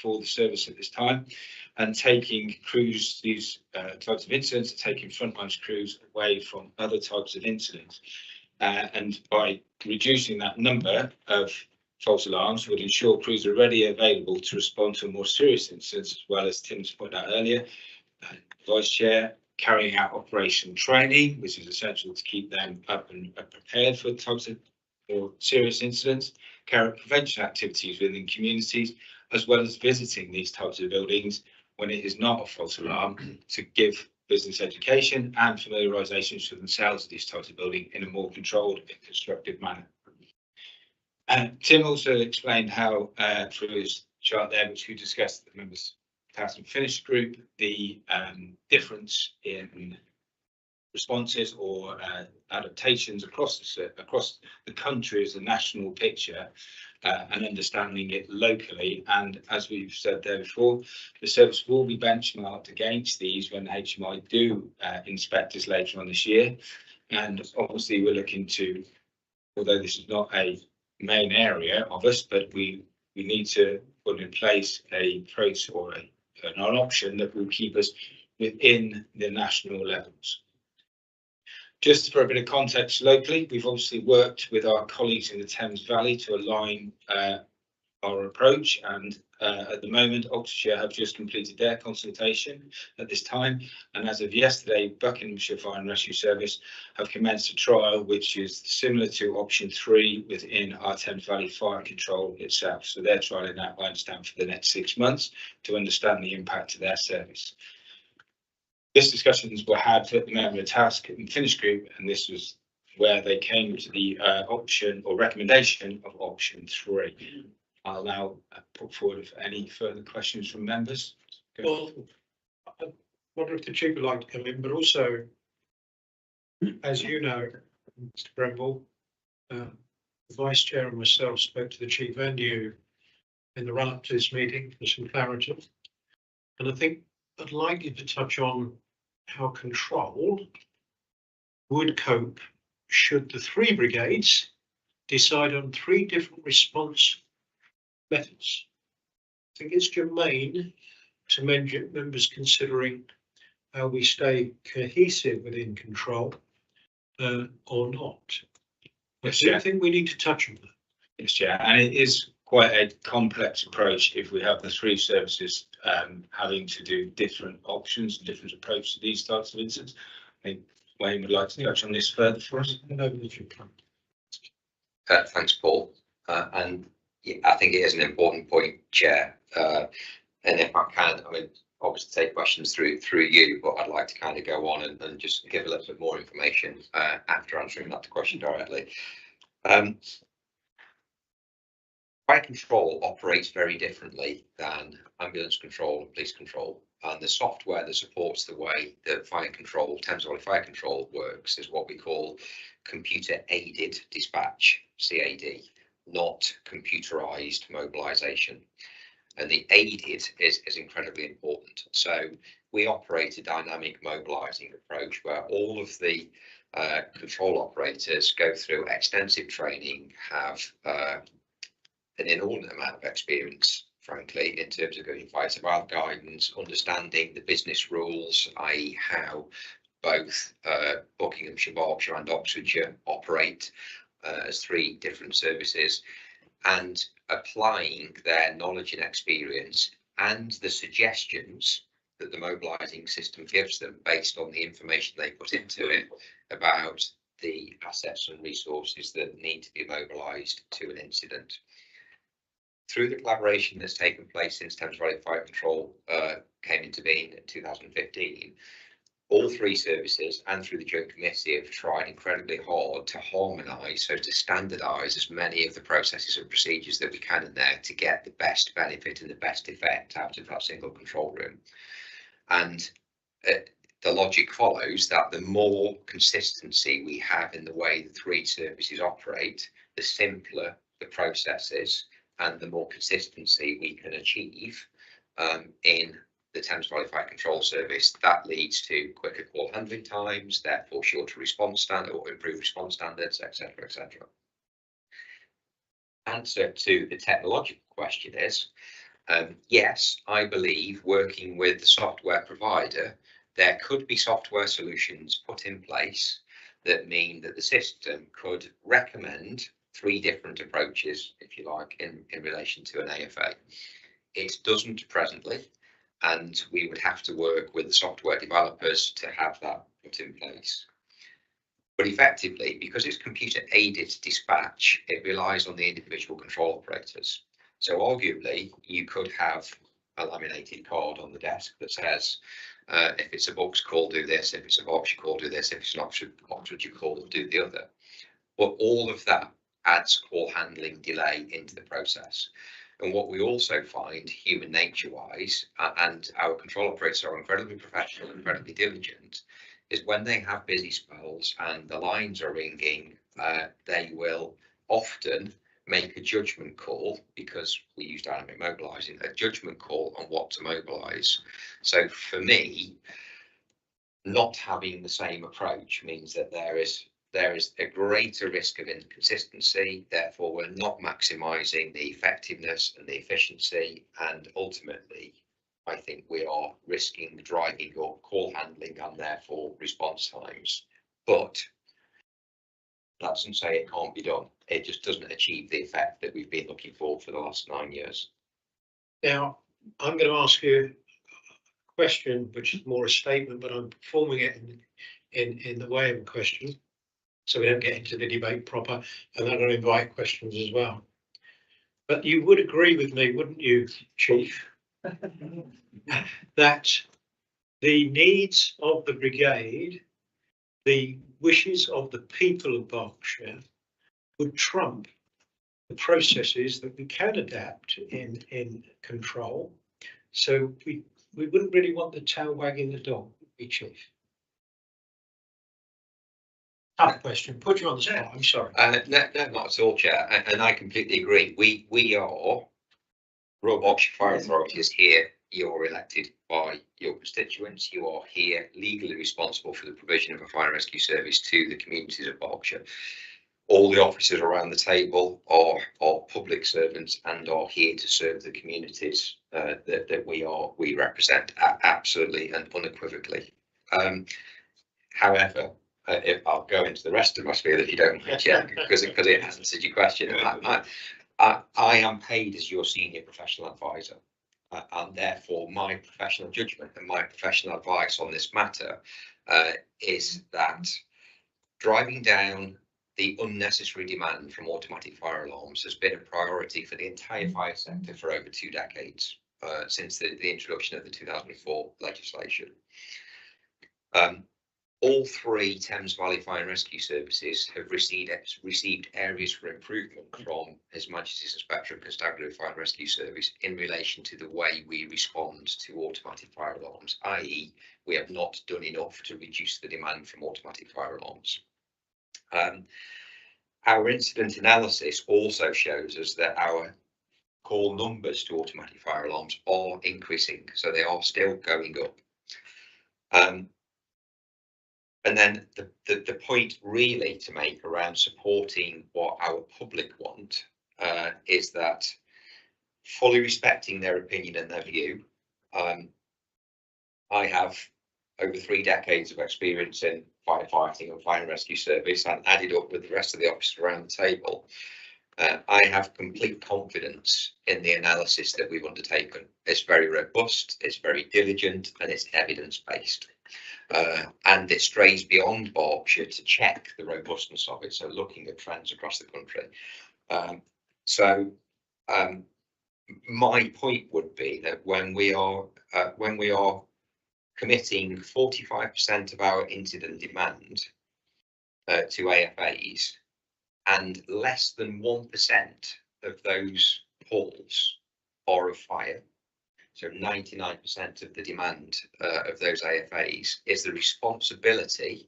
for the service at this time, and taking crews, these types of incidents, taking frontline crews away from other types of incidents. And by reducing that number of false alarms would ensure crews are ready available to respond to more serious incidents, as well as Tim's pointed out earlier, Vice Chair, carrying out operational training, which is essential to keep them up and prepared for types of more serious incidents, carry out prevention activities within communities, as well as visiting these types of buildings when it is not a false alarm, to give business education and familiarisation for themselves with these types of building in a more controlled and constructive manner. And Tim also explained how, through his chart there, which we discussed at the members task and finish group, the difference in responses or adaptations across the country as a national picture, and understanding it locally. And as we've said there before, the service will be benchmarked against these when HMI do inspect us later on this year. And obviously we're looking to, although this is not a main area of us, but we need to put in place a process or an option that will keep us within the national levels. Just for a bit of context locally, we've obviously worked with our colleagues in the Thames Valley to align our approach, and at the moment Oxfordshire have just completed their consultation at this time, and as of yesterday Buckinghamshire Fire and Rescue Service have commenced a trial which is similar to option 3 within our Thames Valley Fire Control itself. So they're trialling that, I understand, for the next 6 months to understand the impact to their service. This discussions were had at the member of task and finish group, and this was where they came to the option or recommendation of option 3. I'll now put forward any further questions from members. Well, I wonder if the chief would like to come in, but also, as you know, Mr. Bramble, the vice chair and myself spoke to the chief and you in the run-up to this meeting for some clarity. And I think I'd like you to touch on how control would cope should the 3 brigades decide on 3 different response methods. I think it's germane to members considering how we stay cohesive within control or not. I do think we need to touch on that. Yes, Chair, and it is quite a complex approach if we have the 3 services having to do different options, different approach to these types of incidents. I think Wayne would like to touch on this further for us. Thanks, Paul. And yeah, I think it is an important point, Chair. And if I can, I mean, obviously take questions through you, but I'd like to kind of go on and just give a little bit more information after answering that question directly. Fire control operates very differently than ambulance control and police control. And the software that supports the way that fire control, Thames Valley Fire Control works is what we call computer aided dispatch, CAD, not computerized mobilization. And the aided is incredibly important. So we operate a dynamic mobilizing approach where all of the control operators go through extensive training, have an inordinate amount of experience, frankly, in terms of going fire survival guidance, understanding the business rules, i.e. how both Buckinghamshire, Berkshire and Oxfordshire operate as 3 different services, and applying their knowledge and experience and the suggestions that the mobilising system gives them based on the information they put into it about the assets and resources that need to be mobilised to an incident. Through the collaboration that's taken place since Thames Valley Fire Control came into being in 2015, all 3 services and through the Joint Committee have tried incredibly hard to harmonise, so to standardise as many of the processes and procedures that we can in there to get the best benefit and the best effect out of that single control room. And the logic follows that the more consistency we have in the way the 3 services operate, the simpler the processes and the more consistency we can achieve in the Thames Valley Fire Control Service. That leads to quicker call handling times, therefore shorter response standard or improved response standards, etc., etc. Answer to the technological question is, yes, I believe working with the software provider, there could be software solutions put in place that mean that the system could recommend 3 different approaches, if you like, in relation to an AFA. It doesn't presently, and we would have to work with the software developers to have that put in place. But effectively, because it's computer aided dispatch, it relies on the individual control operators. So arguably, you could have a laminated card on the desk that says, if it's a Bucks call, do this. If it's a Berkshire call, do this. If it's an Oxfordshire call, do the other. But all of that adds call handling delay into the process. And what we also find, human nature wise, and our control operators are incredibly professional, incredibly diligent, is when they have busy spells and the lines are ringing, they will often make a judgment call, because we use dynamic mobilising, a judgment call on what to mobilise. So for me, not having the same approach means that there is a greater risk of inconsistency, therefore we're not maximising the effectiveness and the efficiency, and ultimately I think we are risking driving up call handling and therefore response times. But That doesn't say it can't be done. It just doesn't achieve the effect that we've been looking for the last 9 years. Now, I'm going to ask you a question, which is more a statement, but I'm forming it in the way of a question, so we don't get into the debate proper, and I'm going to invite questions as well. But you would agree with me, wouldn't you, Chief, that the needs of the brigade, the wishes of the people of Berkshire, would trump the processes that we can adapt in control? So we wouldn't really want the tail wagging the dog, would we, Chief? Tough question, put you on the spot, I'm sorry. No, not at all, Chair, and I completely agree. We are, Royal Berkshire Fire Authority is here. You're elected by your constituents. You are here legally responsible for the provision of a fire and rescue service to the communities of Berkshire. All the officers around the table are public servants and are here to serve the communities that we represent, absolutely and unequivocally. However, if I'll go into the rest of my spiel if you don't mind, yeah, because it answers your question. I am paid as your senior professional advisor, and therefore my professional judgment and my professional advice on this matter is that driving down the unnecessary demand from automatic fire alarms has been a priority for the entire fire sector for over 2 decades, since the introduction of the 2004 legislation. All 3 Thames Valley Fire and Rescue Services have received areas for improvement from His Majesty's Inspector of Constabulary Fire and Rescue Service in relation to the way we respond to automatic fire alarms, i.e. we have not done enough to reduce the demand from automatic fire alarms. Our incident analysis also shows us that our call numbers to automatic fire alarms are increasing, so they are still going up. And then the point really to make around supporting what our public want is that fully respecting their opinion and their view. I have over 3 decades of experience in firefighting and fire and rescue service, and added up with the rest of the officers around the table. I have complete confidence in the analysis that we've undertaken. It's very robust, it's very diligent, and it's evidence-based. And it strays beyond Berkshire to check the robustness of it, so looking at trends across the country. My point would be that when we are committing 45% of our incident demand to AFAs, and less than 1% of those calls are of fire, so 99% of the demand of those AFAs is the responsibility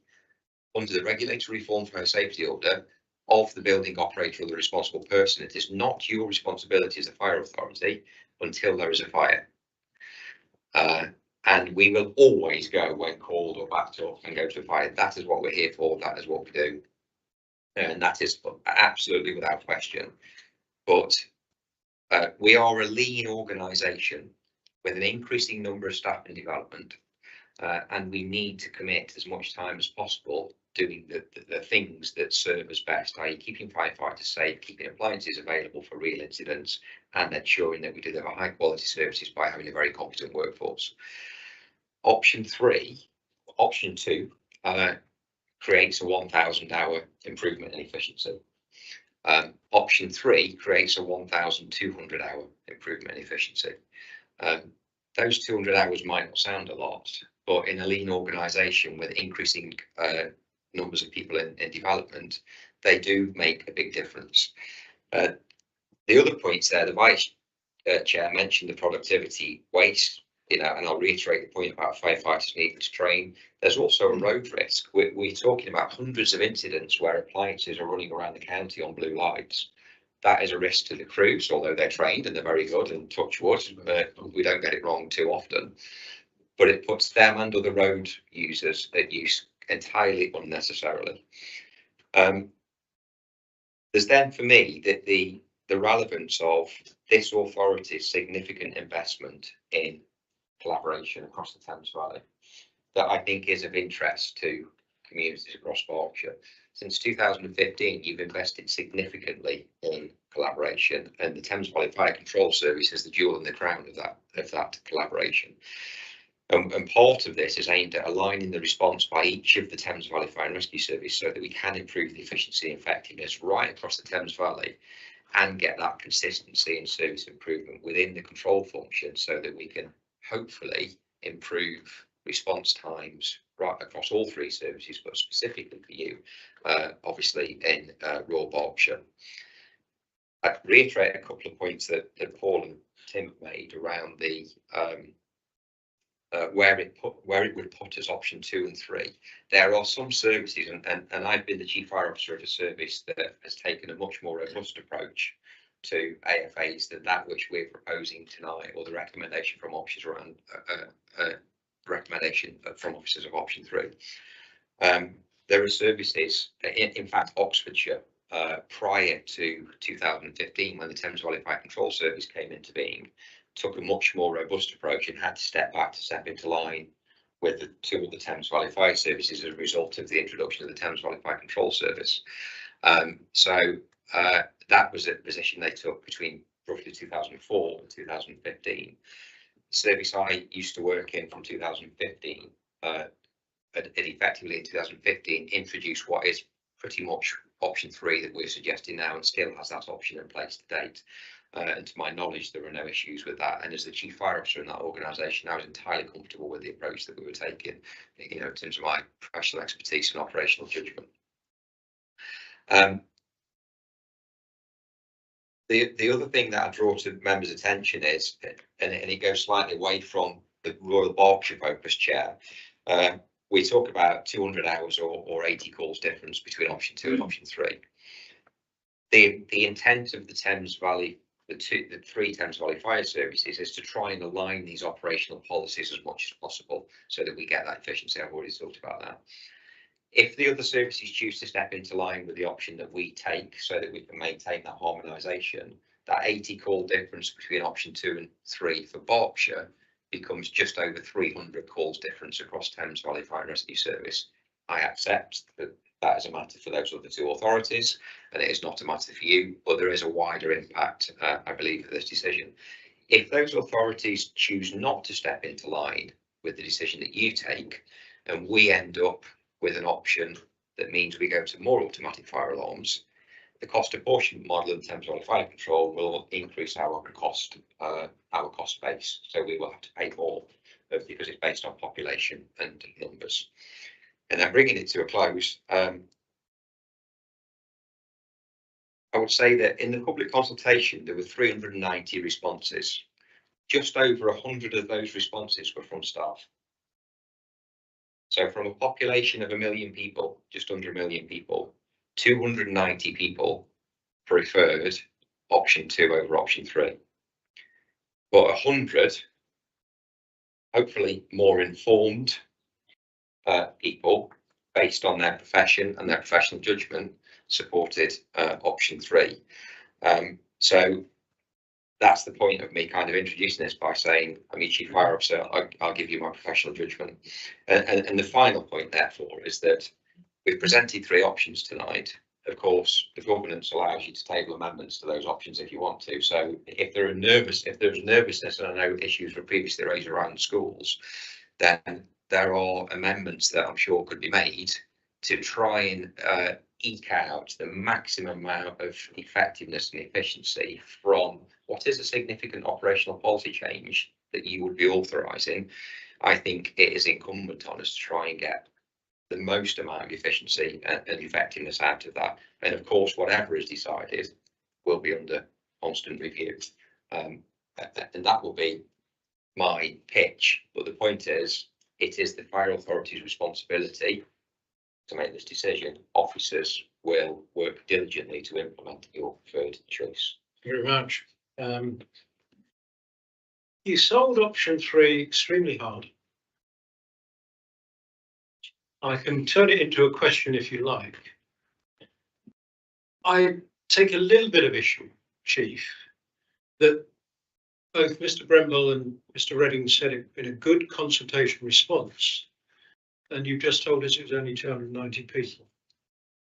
under the Regulatory Reform Fire Safety Order of the building operator or the responsible person. It is not your responsibility as a fire authority until there is a fire. And we will always go when called or backed up and go to a fire. That is what we're here for. That is what we do. And that is absolutely without question. But we are a lean organisation with an increasing number of staff in development, and we need to commit as much time as possible doing the things that serve us best, i.e. keeping firefighters safe, keeping appliances available for real incidents, and ensuring that we deliver high quality services by having a very competent workforce. Option 2 creates a 1,000 hour improvement in efficiency. Option 3 creates a 1,200 hour improvement in efficiency. Those 200 hours might not sound a lot, but in a lean organisation with increasing numbers of people in development, they do make a big difference. The other points there, the Vice Chair mentioned the productivity waste, and I'll reiterate the point about firefighters needing to train. There's also a road risk. We're talking about hundreds of incidents where appliances are running around the county on blue lights. That is a risk to the crews, although they're trained and they're very good, and touch wood, we don't get it wrong too often. But it puts them and other road users at use entirely unnecessarily. There's then for me that the relevance of this authority's significant investment in collaboration across the Thames Valley that I think is of interest to communities across Berkshire. Since 2015, you've invested significantly in collaboration, and the Thames Valley Fire Control Service is the jewel in the crown of that collaboration. And part of this is aimed at aligning the response by each of the Thames Valley Fire and Rescue Service so that we can improve the efficiency and effectiveness right across the Thames Valley and get that consistency and service improvement within the control function so that we can hopefully improve response times right across all three services, but specifically for you, obviously in Royal Berkshire. I'd reiterate a couple of points that Paul and Tim made around the where it would put us option 2 and 3. There are some services, and I've been the chief fire officer of a service that has taken a much more robust approach to AFAs than that which we're proposing tonight, or the recommendation from officers around recommendation from officers of option 3. There are services, in fact, Oxfordshire, prior to 2015, when the Thames Valley Fire Control Service came into being, took a much more robust approach and had to step into line with the 2 of the Thames Valley Fire Services as a result of the introduction of the Thames Valley Fire Control Service. That was a position they took between roughly 2004 and 2015. The service I used to work in from 2015, it effectively in 2015 introduced what is pretty much option 3 that we're suggesting now, and still has that option in place to date. And to my knowledge, there were no issues with that. And as the chief fire officer in that organisation, I was entirely comfortable with the approach that we were taking, in terms of my professional expertise and operational judgment. The other thing that I draw to members' attention is, and it goes slightly away from the Royal Berkshire focus, Chair. We talk about 200 hours or 80 calls difference between option 2 and option 3. The intent of the Thames Valley, the 3 Thames Valley Fire Services, is to try and align these operational policies as much as possible so that we get that efficiency. I've already talked about that. If the other services choose to step into line with the option that we take so that we can maintain that harmonisation, that 80 call difference between option 2 and 3 for Berkshire becomes just over 300 calls difference across Thames Valley Fire and Rescue Service. I accept that is a matter for those other 2 authorities, and it is not a matter for you, but there is a wider impact, I believe, for this decision. If those authorities choose not to step into line with the decision that you take, and we end up with an option that means we go to more automatic fire alarms, the cost apportionment model of the Thames Valley Fire Control will increase our cost base. So we will have to pay more because it's based on population and numbers. And then bringing it to a close, I would say that in the public consultation, there were 390 responses. Just over 100 of those responses were from staff. So from a population of 1 million people, just under 1 million people, 290 people preferred option 2 over option 3. But 100, hopefully more informed people, based on their profession and their professional judgment, supported option 3. So that's the point of me kind of introducing this by saying, I'm your chief fire officer, I'll give you my professional judgment. And the final point, therefore, is that we've presented 3 options tonight. Of course, the governance allows you to table amendments to those options if you want to. So if there's nervousness, and I know issues were previously raised around schools, then there are amendments that I'm sure could be made to try and eke out the maximum amount of effectiveness and efficiency from what is a significant operational policy change that you would be authorising. I think it is incumbent on us to try and get the most amount of efficiency and effectiveness out of that. And of course, whatever is decided will be under constant review. And that will be my pitch. But the point is, it is the fire authority's responsibility to make this decision. Officers will work diligently to implement your preferred choice. Thank you very much. You sold option 3 extremely hard. I can turn it into a question if you like. I take a little bit of issue, Chief, that both Mr. Bremble and Mr. Redding said it in a good consultation response and you've just told us it was only 290 people.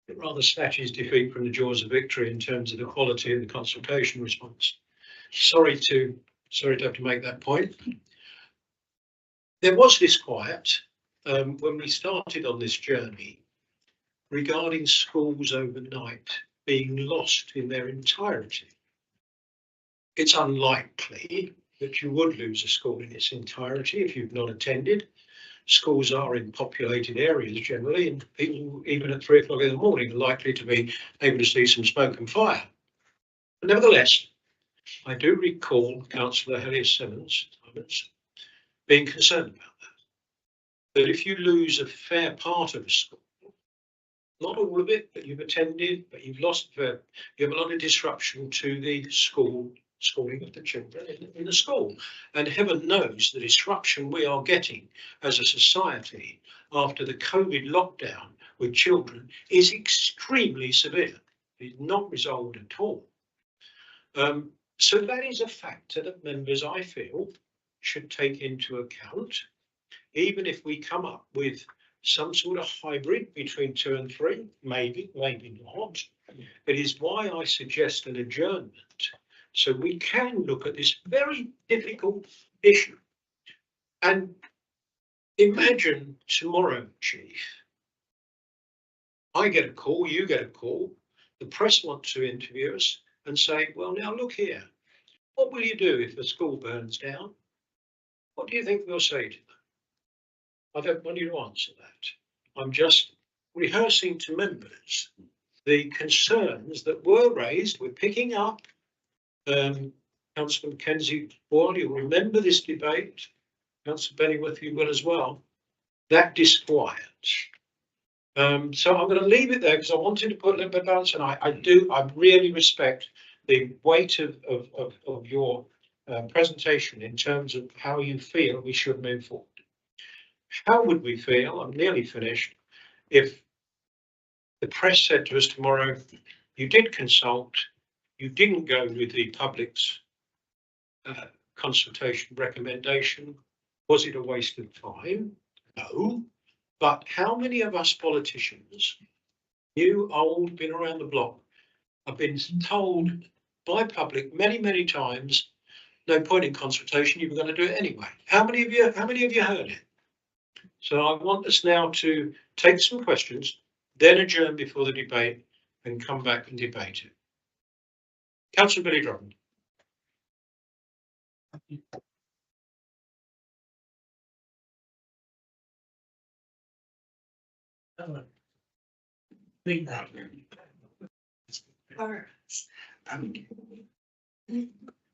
It rather snatches defeat from the jaws of victory in terms of the quality of the consultation response. Sorry to have to make that point. There was disquiet when we started on this journey regarding schools overnight being lost in their entirety. It's unlikely that you would lose a school in its entirety if you've not attended. Schools are in populated areas generally, and people, even at 3 o'clock in the morning, are likely to be able to see some smoke and fire. But nevertheless, I do recall Councillor Hellier-Simmons being concerned about that if you lose a fair part of a school, not all of it, but you've attended, but you've lost, you have a lot of disruption to the schooling of the children in the school. And heaven knows the disruption we are getting as a society after the COVID lockdown with children is extremely severe. It's not resolved at all. So that is a factor that members, I feel, should take into account, even if we come up with some sort of hybrid between 2 and 3, maybe not. It is why I suggest an adjournment, so we can look at this very difficult issue. And imagine tomorrow, Chief, I get a call, you get a call, the press want to interview us and say, well, now look here, what will you do if the school burns down? What do you think we'll say to them? I don't want you to answer that. I'm just rehearsing to members the concerns that were raised. We're picking up. Councillor Mackenzie Boyle, you'll remember this debate. Councillor Bennyworth, you will as well. That disquiet. So I'm going to leave it there because I wanted to put a little bit of balance, and I really respect the weight of your presentation in terms of how you feel we should move forward. How would we feel, I'm nearly finished, if the press said to us tomorrow, you did consult, you didn't go with the public's consultation recommendation? Was it a waste of time? No. But how many of us politicians, new, old, been around the block, have been told by public many times, no point in consultation, you were going to do it anyway? How many of you heard it? So I want us now to take some questions, then adjourn before the debate and come back and debate it. Councillor Billy Drummond.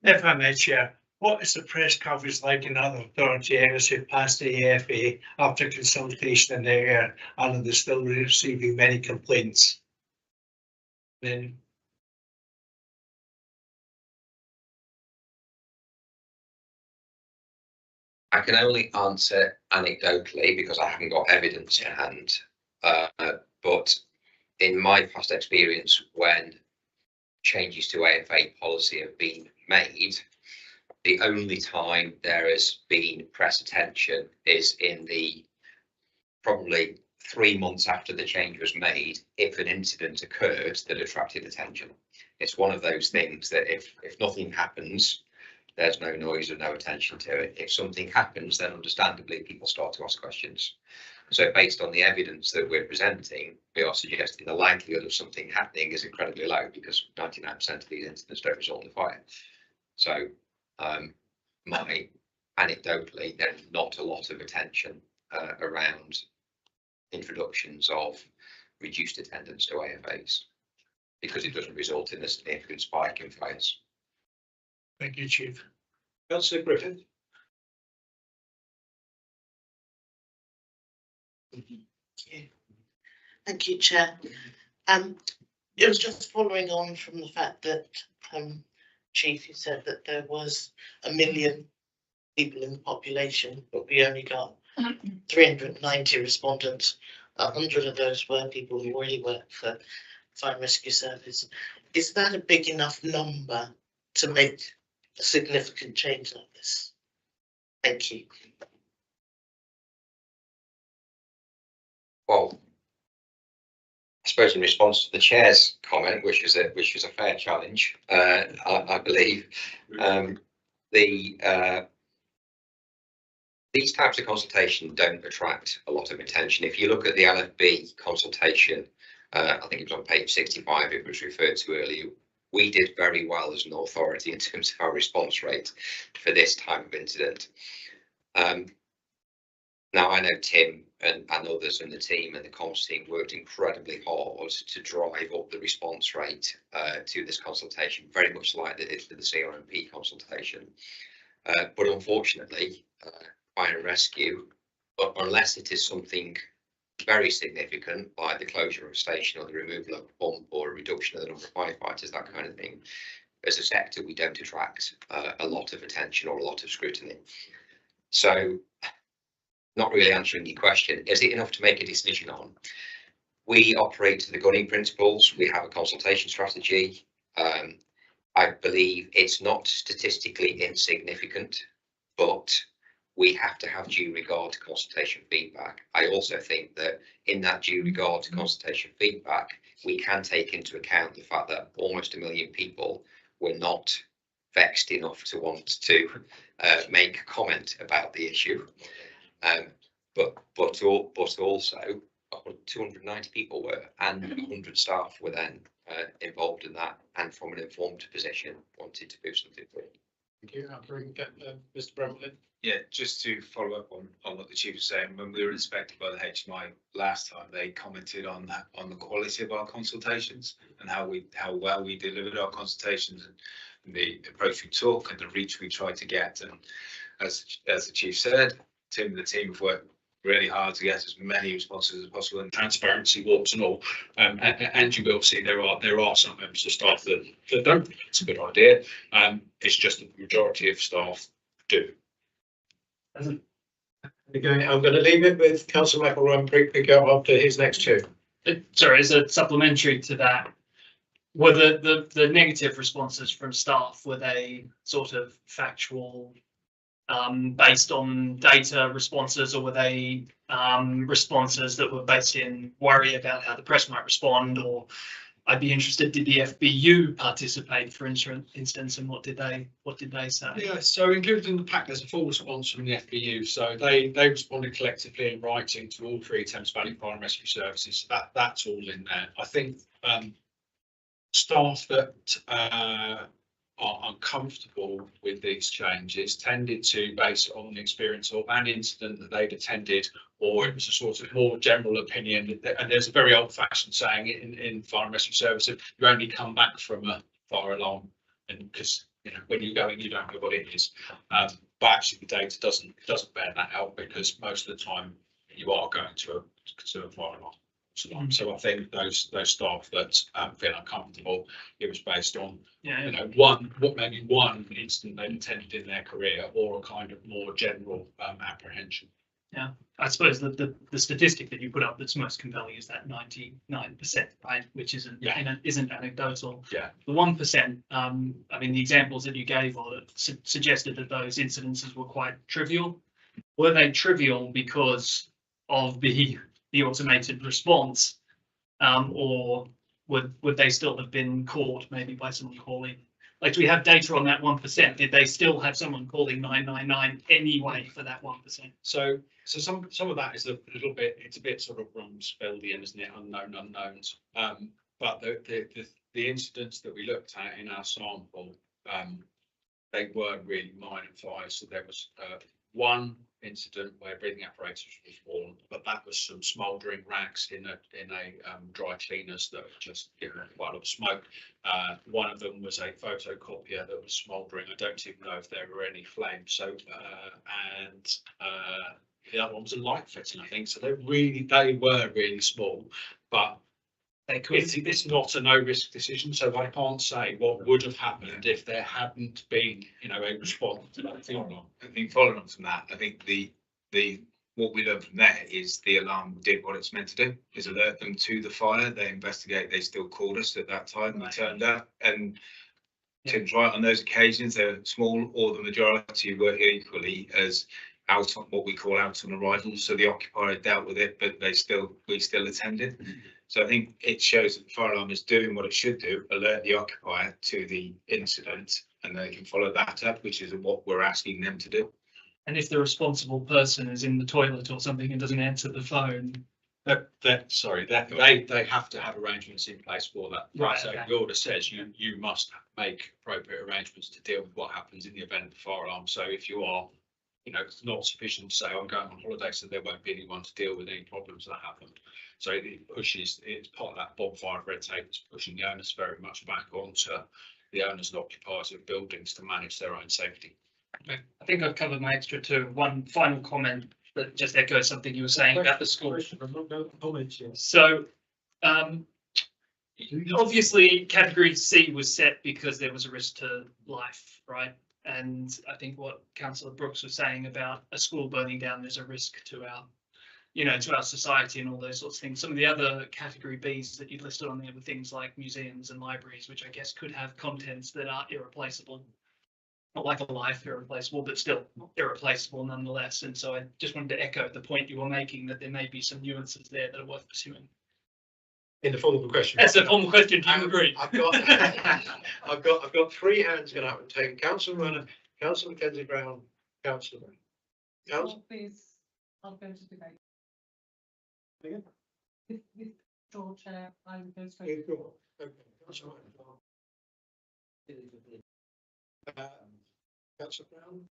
If I may, Chair, what is the press coverage like in other authority areas who passed the EFA after consultation in the area and they're still receiving many complaints? Then I can only answer anecdotally because I haven't got evidence in hand. But in my past experience, when changes to AFA policy have been made, the only time there has been press attention is in the probably 3 months after the change was made, if an incident occurred that attracted attention. It's one of those things that if nothing happens, there's no noise and no attention to it. If something happens, then understandably people start to ask questions. So based on the evidence that we're presenting, we are suggesting the likelihood of something happening is incredibly low because 99% of these incidents don't result in fire. So anecdotally, there's not a lot of attention around introductions of reduced attendance to AFAs because it doesn't result in a significant spike in fires. thank you, Chief. Councillor Griffith. Thank you, Chair. It was just following on from the fact that, Chief, you said that there was 1 million people in the population, but we only got 390 respondents. 100 of those were people who already work for Fire and Rescue Service. Is that a big enough number to make a significant change like this? Thank you. Well, I suppose in response to the chair's comment, which was a fair challenge, I believe, these types of consultation don't attract a lot of attention. If you look at the LFB consultation, I think it was on page 65, it was referred to earlier. We did very well as an authority in terms of our response rate for this type of incident. Now, I know Tim and others in the team and the comms team worked incredibly hard to drive up the response rate to this consultation, very much like they did for the CRMP consultation. But unfortunately, fire and rescue, unless it is something very significant, like the closure of a station or the removal of a pump or a reduction of the number of firefighters, that kind of thing, as a sector, we don't attract a lot of attention or a lot of scrutiny. So, not really answering your question, is it enough to make a decision on? We operate to the gunning principles. We have a consultation strategy. I believe it's not statistically insignificant, but we have to have due regard to consultation feedback. I also think that in that due regard to consultation feedback, we can take into account the fact that almost 1 million people were not vexed enough to want to make a comment about the issue. But also 290 people were, and 100 staff were then involved in that, and from an informed position wanted to do something for it. Thank you. I'll bring Mr. Bremlin. Yeah, just to follow up on what the chief was saying, when we were inspected by the HMI last time, they commented on the quality of our consultations and how well we delivered our consultations and the approach we took and the reach we tried to get. And as the chief said, Tim and the team have worked really hard to get as many responses as possible, and Transparency walks and all. And you will see there are some members of staff that don't think it's a good idea. It's just that the majority of staff do. Again, I'm going to leave it with Councillor McElroy and pick up after his next two. Sorry, as a supplementary to that, were the negative responses from staff, were they sort of factual, based on data responses, or were they responses that were based in worry about how the press might respond? Or I'd be interested, did the FBU participate, for instance, and what did they say? Yeah, so included in the pack, there's a full response from the FBU. So they responded collectively in writing to all 3 Thames Valley Fire and Rescue Services. So that's all in there. I think staff that are uncomfortable with these changes tended to base it on the experience of an incident that they'd attended, or it was a sort of more general opinion. And there's a very old-fashioned saying in fire and rescue services, you only come back from a fire alarm, and because when you go in, you don't know what it is. But actually, the data doesn't bear that out, because most of the time you are going to a fire alarm. So I think those staff that feel uncomfortable, it was based on maybe one incident they've attended in their career, or a kind of more general apprehension. Yeah, I suppose the statistic that you put up that's most compelling is that 99%, right? Which isn't anecdotal. Yeah. The 1%, I mean, the examples that you gave suggested that those incidences were quite trivial. Were they trivial because of the automated response, or would they still have been caught maybe by someone calling? Like, do we have data on that 1%? Did they still have someone calling 999 anyway for that 1%? So some of that is a little bit, it's a bit sort of Rumsfeldian, isn't it? Unknown unknowns. But the incidents that we looked at in our sample, they were really minor fires. So there was one incident where breathing apparatus was worn, but that was some smouldering racks in a dry cleaners that were just giving quite a lot of smoke. One of them was a photocopier that was smouldering. I don't even know if there were any flames. So and the other one was a light fitting, I think. So they were really small, but it's not a no risk decision. So I can't say what would have happened if there hadn't been, a response to that alarm. I think following on from that, I think the what we learned from there is the alarm did what it's meant to do, is alert them to the fire. They investigate. They still called us at that time. We turned up, and Tim's right, on those occasions they're small, or the majority were equally as out on what we call out on arrival. So the occupier dealt with it, but we still attended. So I think it shows that the fire alarm is doing what it should do, alert the occupier to the incident, and they can follow that up, which is what we're asking them to do. And if the responsible person is in the toilet or something and doesn't answer the phone, They have to have arrangements in place for that. Right, So okay. the order says you must make appropriate arrangements to deal with what happens in the event of the fire alarm. So if you are, it's not sufficient to say I'm going on holiday, so there won't be anyone to deal with any problems that happen. So it's part of that bonfire of red tape that's pushing the owners very much back onto the owners and occupiers of buildings to manage their own safety. I think I've covered my extra two. One final comment that just echoes something you were saying about the school. I'm not going to comment yet. So, obviously, category C was set because there was a risk to life, right? And I think what Councillor Brooks was saying about a school burning down, there's a risk to our, to our society and all those sorts of things. Some of the other category Bs that you listed on there were things like museums and libraries, which I guess could have contents that are irreplaceable. Not like a life irreplaceable, but still irreplaceable nonetheless. And so I just wanted to echo the point you were making that there may be some nuances there that are worth pursuing. In the form of a question. That's a formal question. Do you agree? I've got three hands going up and taken. Councillor Runner, Councillor Mackenzie Brown, Councillor Brown. Councillor. Please, I'll go to debate. Again? With your chair, I will go Yeah, straight. go on. Okay, Councillor Runner. Councillor Brown.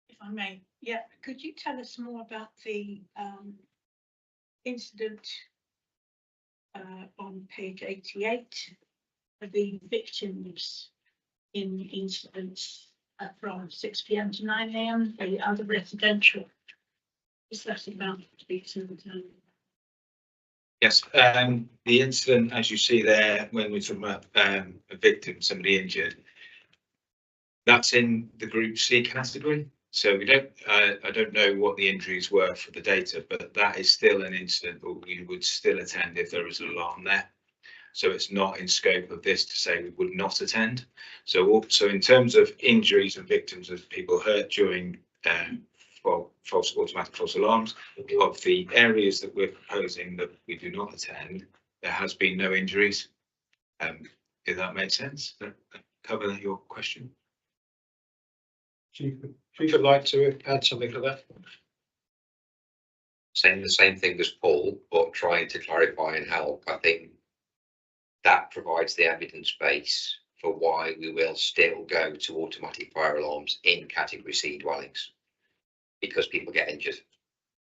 If I may, yeah, could you tell us more about the incident on page 88 of the victims in incidents from 6 PM to 9 AM, the other residential? Is that about to be Yes, the incident, as you see there, when we're talking about a victim, somebody injured, that's in the Group C category. So we don't, I don't know what the injuries were for the data, but that is still an incident that we would still attend if there was an alarm there. So it's not in scope of this to say we would not attend. So also in terms of injuries and victims of people hurt during automatic false alarms, of the areas that we're proposing that we do not attend, there has been no injuries. If that makes sense, that cover your question. Chief would like to add something to that. Saying the same thing as Paul, but trying to clarify and help. I think that provides the evidence base for why we will still go to automatic fire alarms in category C dwellings. Because people get injured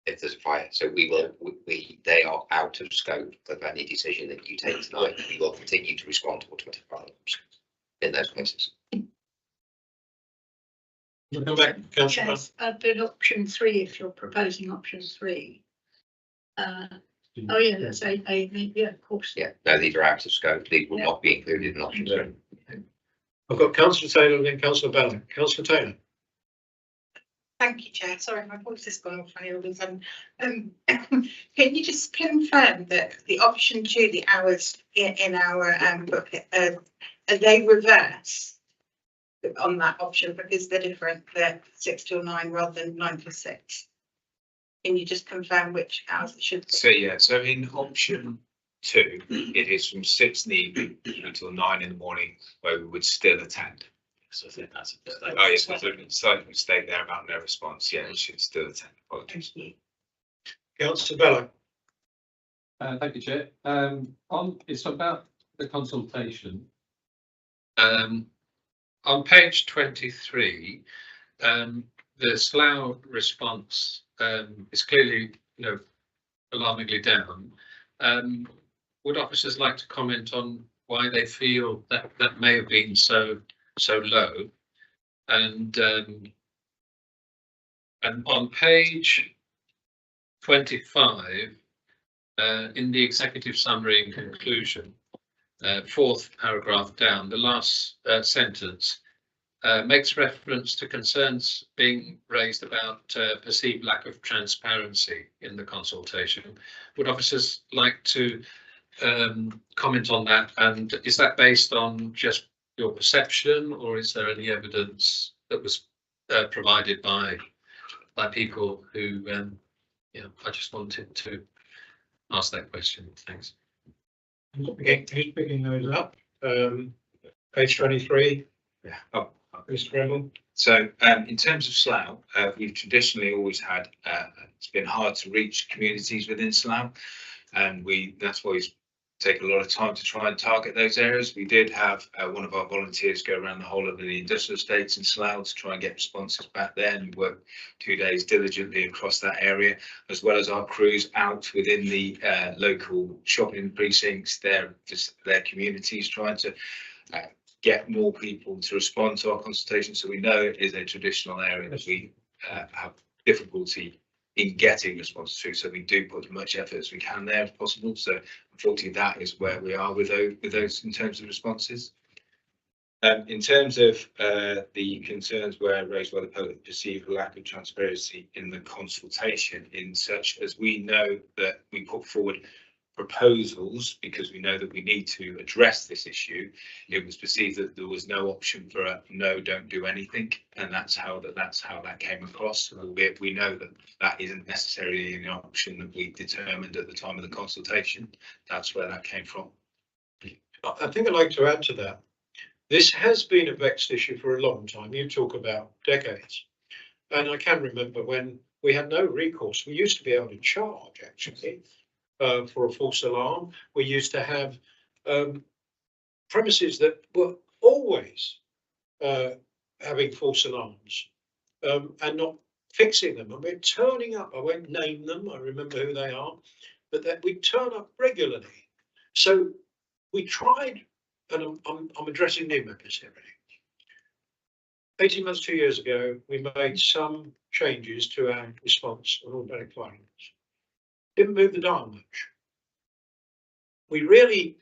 if there's a fire. So we will, they are out of scope of any decision that you take tonight. We will continue to respond to automatic fire alarms in those places. We'll come back, Councillor Brown. Yes, but option 3, if you're proposing option 3. Oh yeah, that's a yeah, of course. Yeah, no, these are out of scope. These will not be included in option 3. I've got Councillor Taylor and then Councillor Ballard. Councillor Taylor. Thank you, Chair. Sorry, my voice has gone off all of a sudden. Can you just confirm that the option 2, the hours in our book, are they reverse on that option because they're different? They're 6 till 9 rather than 9 till 6. Can you just confirm which hours it should be? So yeah, so in option 2, it is from 6 in the evening until 9 in the morning, where we would still attend. So I think that's a Oh yes, there's a slight mistake there about no response. Yeah, we should still attend. Apologies. Councillor Ballard. Thank you, Chair. It's about the consultation. On page 23, the Slough response is clearly, alarmingly down. Would officers like to comment on why they feel that that may have been so low? And on page 25, in the executive summary and conclusion, 4th paragraph down, the last sentence makes reference to concerns being raised about perceived lack of transparency in the consultation. Would officers like to comment on that? And is that based on just your perception, or is there any evidence that was provided by by people who, I just wanted to ask that question. Thanks. Who's picking those up? Page 23. Yeah. Mr. Greville. So in terms of Slough, we've traditionally always had, it's been hard to reach communities within Slough. And that's why we take a lot of time to try and target those areas. We did have one of our volunteers go around the whole of the industrial estates in Slough to try and get responses back there, and work 2 days diligently across that area, as well as our crews out within the local shopping precincts, their communities, trying to get more people to respond to our consultation. So we know it is a traditional area that we have difficulty in getting responses to. So we do put as much effort as we can there if possible. So unfortunately, that is where we are with those in terms of responses. In terms of the concerns were raised by the public, perceived lack of transparency in the consultation, in such as we know that we put forward proposals because we know that we need to address this issue. It was perceived that there was no option for a no, don't do anything, and that's how that came across. Albeit we know that that isn't necessarily an option that we determined at the time of the consultation. That's where that came from. I think I'd like to add to that. This has been a vexed issue for a long time. You talk about decades. And I can remember when we had no recourse. We used to be able to charge, actually, for a false alarm. We used to have premises that were always having false alarms and not fixing them. And we're turning up. I won't name them. I remember who they are. But that we turn up regularly. So we tried, and I'm addressing new members here, really. 18 months, 2 years ago, we made some changes to our response on automatic fire alarms. Didn't move the dial much. We really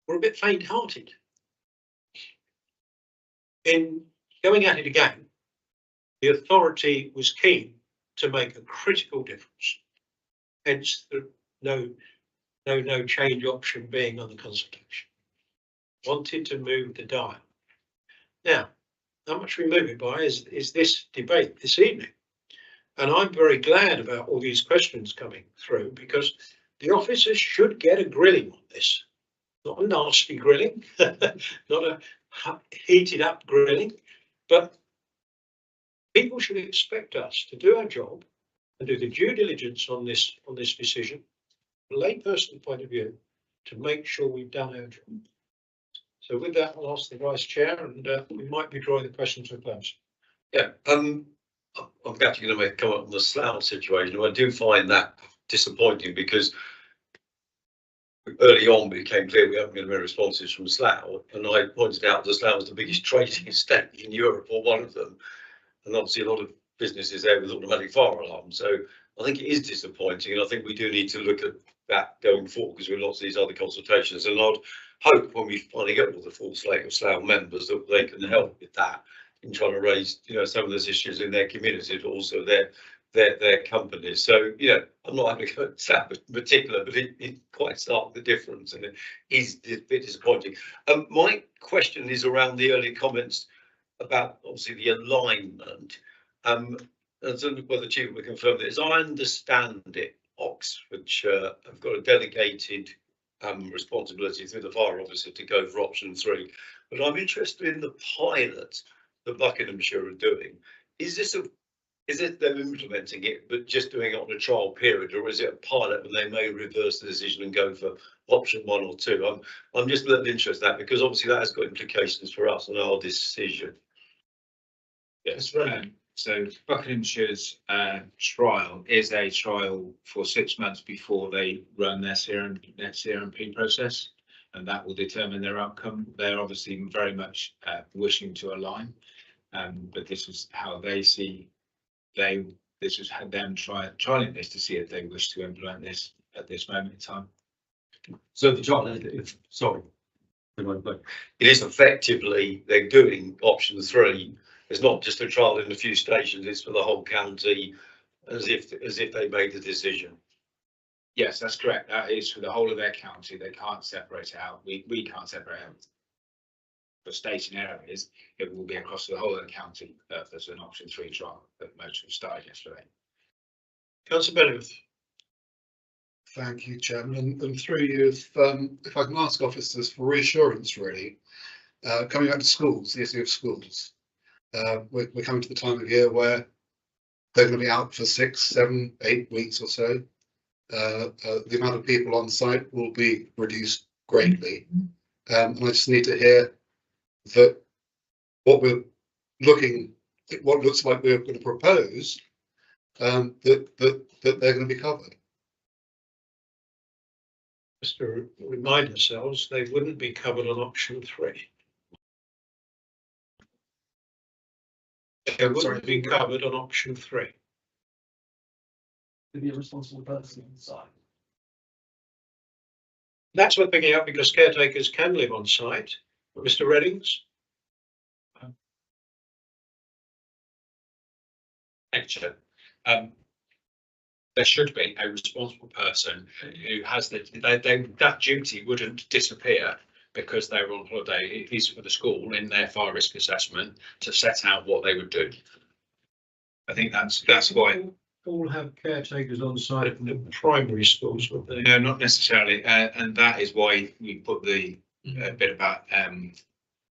were a bit faint-hearted. In going at it again, the authority was keen to make a critical difference. Hence the no change option being on the consultation. Wanted to move the dial. Now, how much we move it by is this debate this evening. And I'm very glad about all these questions coming through, because the officers should get a grilling on this. Not a nasty grilling, not a heated up grilling, but people should expect us to do our job and do the due diligence on this decision, from a layperson point of view, to make sure we've done our job. So with that, I'll ask the Vice Chair, and we might be drawing the question to a close. Yeah, I'm actually going to make a comment on the Slough situation. I do find that disappointing because early on it became clear we haven't been many responses from Slough, and I pointed out that Slough was the biggest trading estate in Europe, or one of them, and obviously a lot of businesses there with automatic fire alarms. So I think it is disappointing, and I think we do need to look at that going forward, because we've lots of these other consultations, and I'd hope when we finally get all the full slate of Slough members that they can help with that in trying to raise, some of those issues in their community, but also their companies. So, I'm not having to go to that in particular, but it quite stark the difference, and it is a bit disappointing. My question is around the earlier comments about obviously the alignment. I don't know whether the Chief will confirm this. As I understand it, Oxfordshire have got a delegated responsibility through the fire officer to go for option 3. But I'm interested in the pilot that Buckinghamshire are doing. Is it them implementing it, but just doing it on a trial period, or is it a pilot and they may reverse the decision and go for option 1 or 2? I'm just a little interested in that, because obviously that has got implications for us and our decision. Yes, so Buckinghamshire's trial is a trial for 6 months before they run their CRMP process, and that will determine their outcome. They're obviously very much wishing to align, but this is how they see this is how them trialing this to see if they wish to implement this at this moment in time. So the trial, sorry, it is effectively they're doing option 3. It's not just a trial in a few stations, it's for the whole county, as if they made the decision. Yes, that's correct. That is for the whole of their county. They can't separate it out. We can't separate out for station areas. It will be across the whole of the county as an option 3 trial that most have started yesterday. Councillor Bennett. Thank you, Chairman, and through you, if I can ask officers for reassurance, really, coming back to schools, the issue of schools. We're coming to the time of year where they're going to be out for 6, 7, 8 weeks or so. The amount of people on site will be reduced greatly. And I just need to hear that what looks like we're going to propose, that they're going to be covered. Just to remind ourselves, they wouldn't be covered on option 3. They wouldn't be covered on option 3. To be a responsible person on site. That's what picking up because caretakers can live on site. Mr. Reddings? Thank you. There should be a responsible person who has that duty wouldn't disappear because they were on holiday. It is for the school in their fire risk assessment to set out what they would do. I think that's why. All have caretakers on site in the primary schools, would they? No, not necessarily, and that is why we put the bit about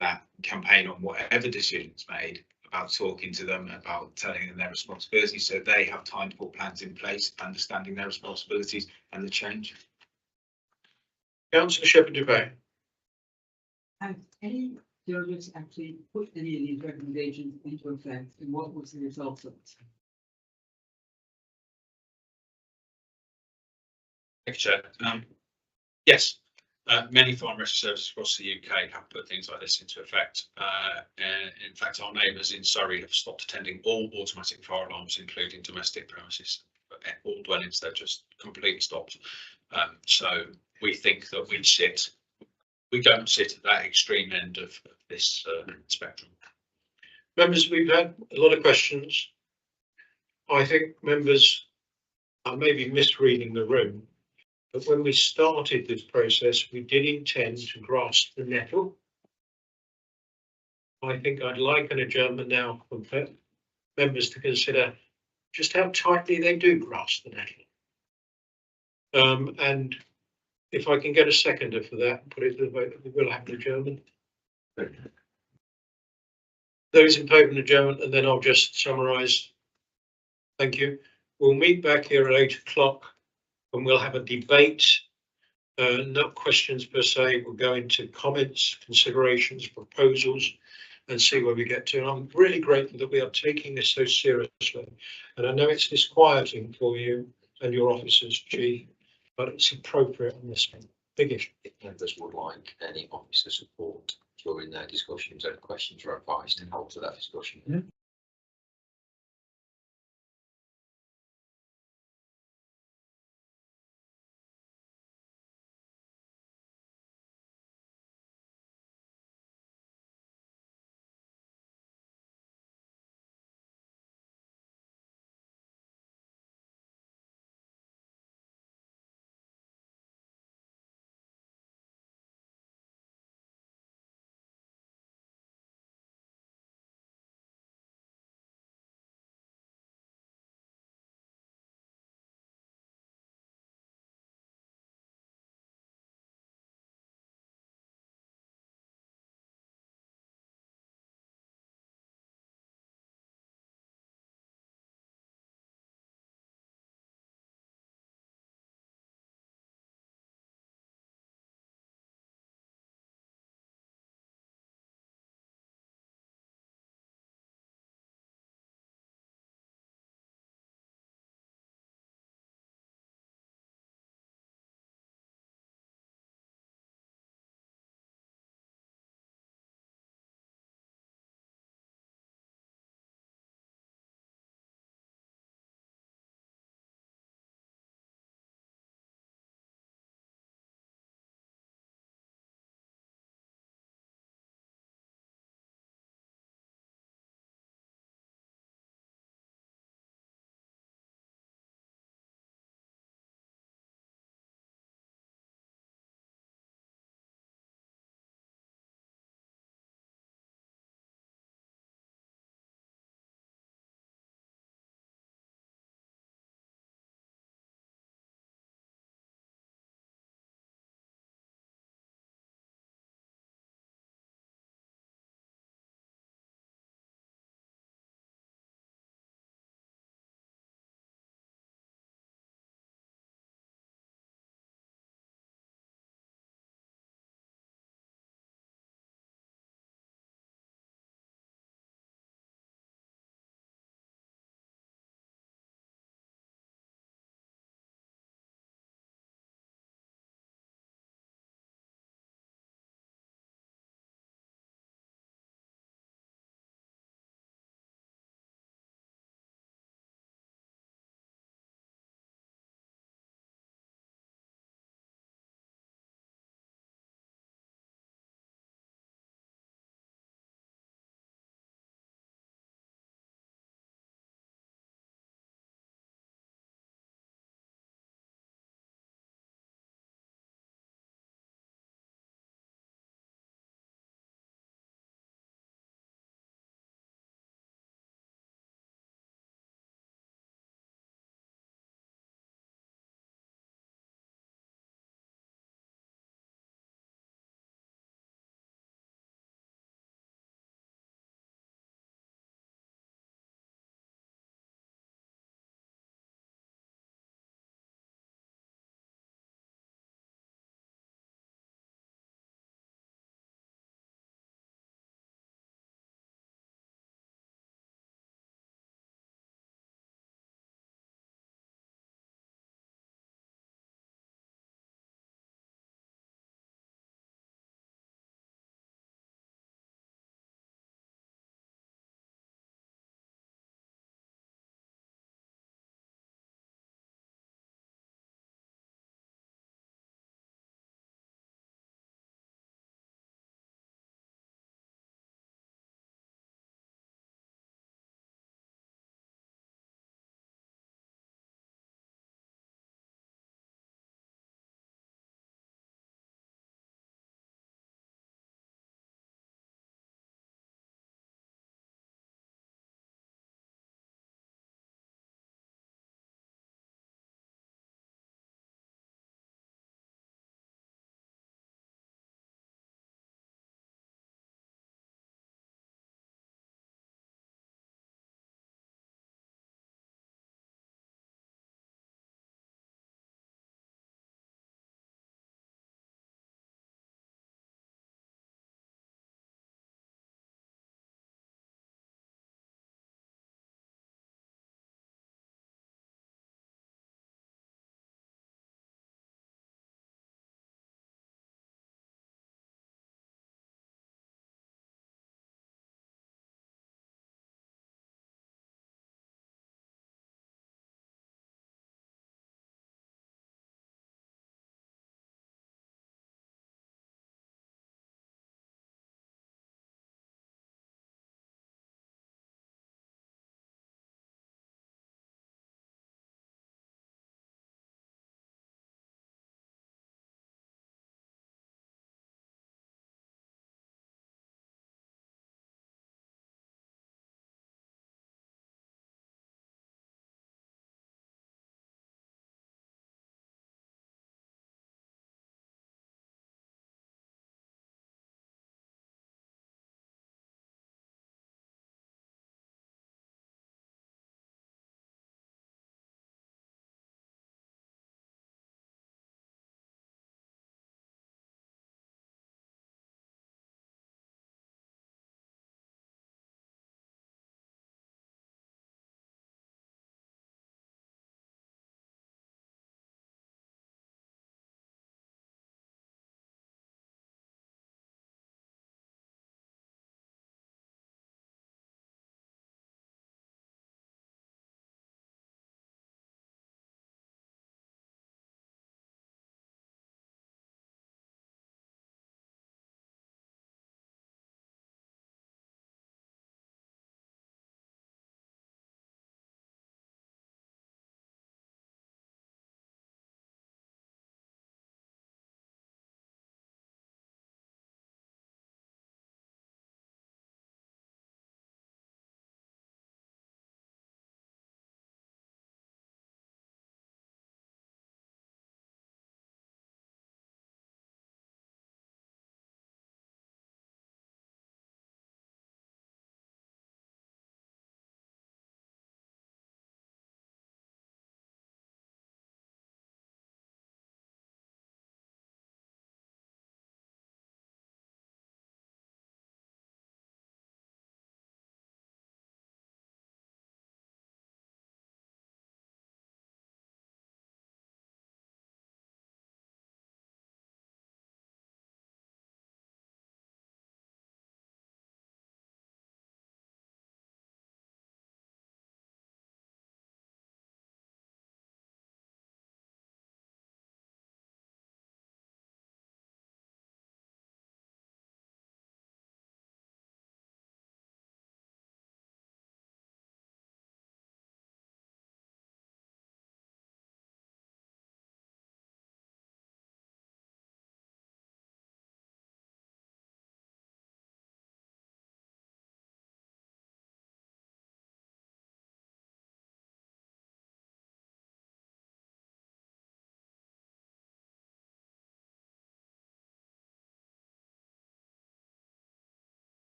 that campaign on whatever decisions made, about talking to them, about telling them their responsibilities, so they have time to put plans in place, understanding their responsibilities and the change. Councillor Shepherd-Duvet. Have any service actually put any of these recommendations into effect, and what was the result of it? Chair. Yes, many fire and rescue services across the UK have put things like this into effect. In fact, our neighbours in Surrey have stopped attending all automatic fire alarms, including domestic premises. All dwellings, they're just completely stopped. So we think that we don't sit at that extreme end of this spectrum. Members, we've had a lot of questions. I think members are maybe misreading the room. But when we started this process, we did intend to grasp the nettle. I think I'd like an adjournment now for members to consider just how tightly they do grasp the nettle. And if I can get a seconder for that, put it to the vote that we will have an adjournment. Those in favour of adjournment, and then I'll just summarise. Thank you. We'll meet back here at 8 o'clock. And we'll have a debate, not questions per se. We'll go into comments, considerations, proposals, and see where we get to. And I'm really grateful that we are taking this so seriously. And I know it's disquieting for you and your officers, Chief, but it's appropriate on this one. Big issue. If members would like any officer support during their discussions and questions or advice to help to that discussion.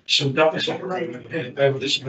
Some ducks over this.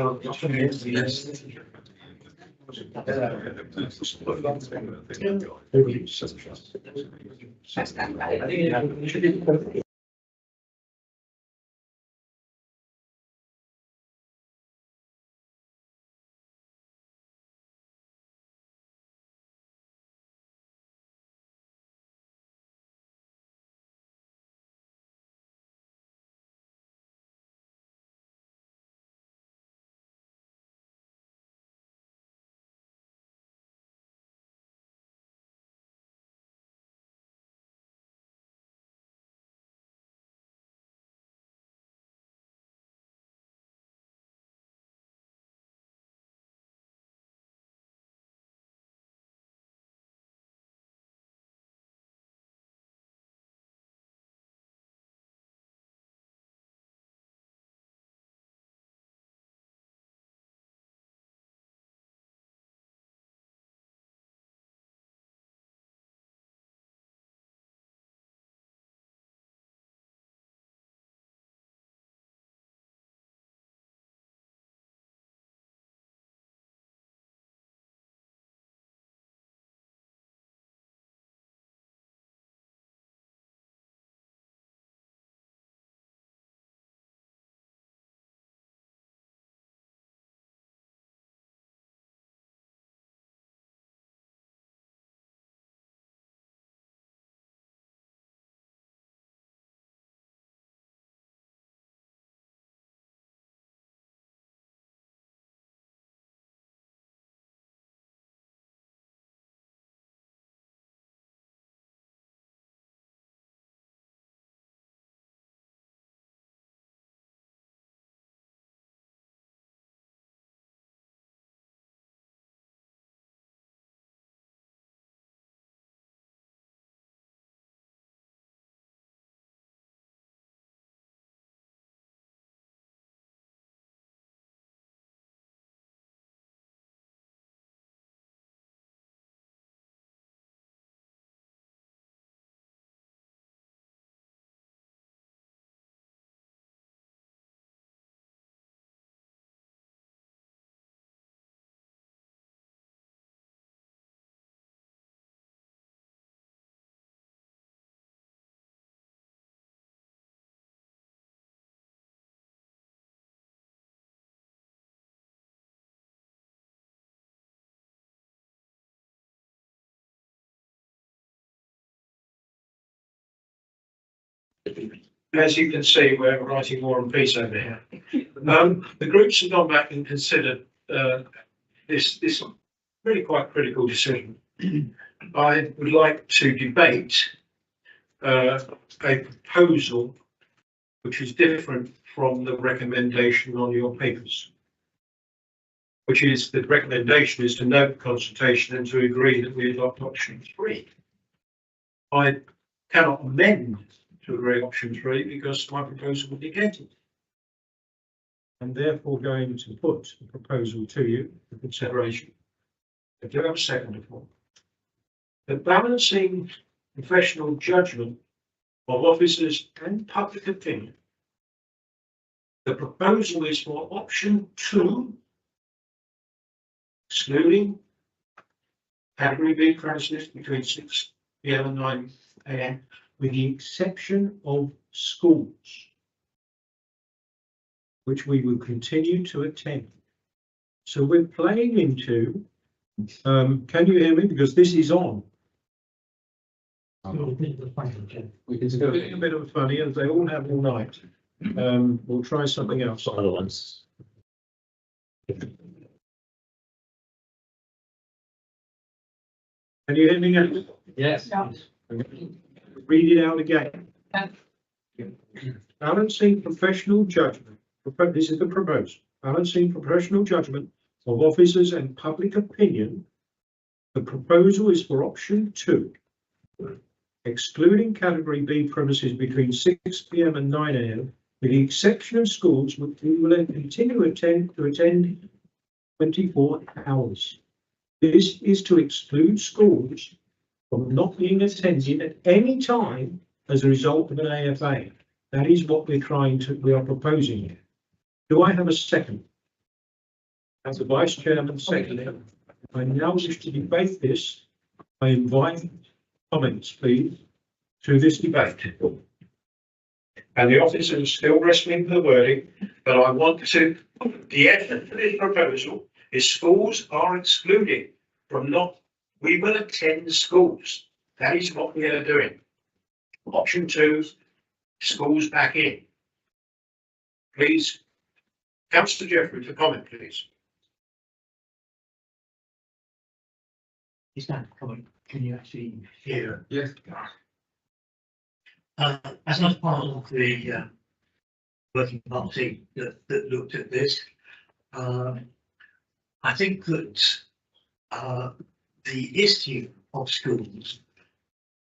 As you can see, we're writing War and Peace over here. The groups have gone back and considered this really quite critical decision. I would like to debate a proposal which is different from the recommendation on your papers, which is the recommendation is to note consultation and to agree that we adopt option 3. I cannot amend to agree option 3 because my proposal will be negated. I'm therefore going to put the proposal to you for consideration. I do have a second of all. The balancing professional judgment of officers and public opinion. The proposal is for option 2, excluding category B premises between 6 p.m. and 9 a.m. with the exception of schools, which we will continue to attend. So we're playing into, can you hear me? Because this is on. We can do a bit of funny as they all have all night. We'll try something else. Silence. Can you hear me now? Yes. Read it out again. Balancing professional judgment. This is the proposal. Balancing professional judgment of officers and public opinion. The proposal is for option 2. Excluding category B premises between 6 p.m. and 9 a.m. with the exception of schools, which we will continue to attend 24 hours. This is to exclude schools from not being attended at any time as a result of an AFA. That is what we are proposing here. Do I have a second? As the vice chairman second, I now wish to debate this. I invite comments, please, to this debate. And the officer is still wrestling with the wording, but I want to, the essence of this proposal is schools are excluded from we will attend schools. That is what we are doing. Option 2, schools back in. Please, Councillor Jeffrey, for comment, please. Is that comment? Can you actually hear? Yes. As not part of the working party that looked at this, I think that the issue of schools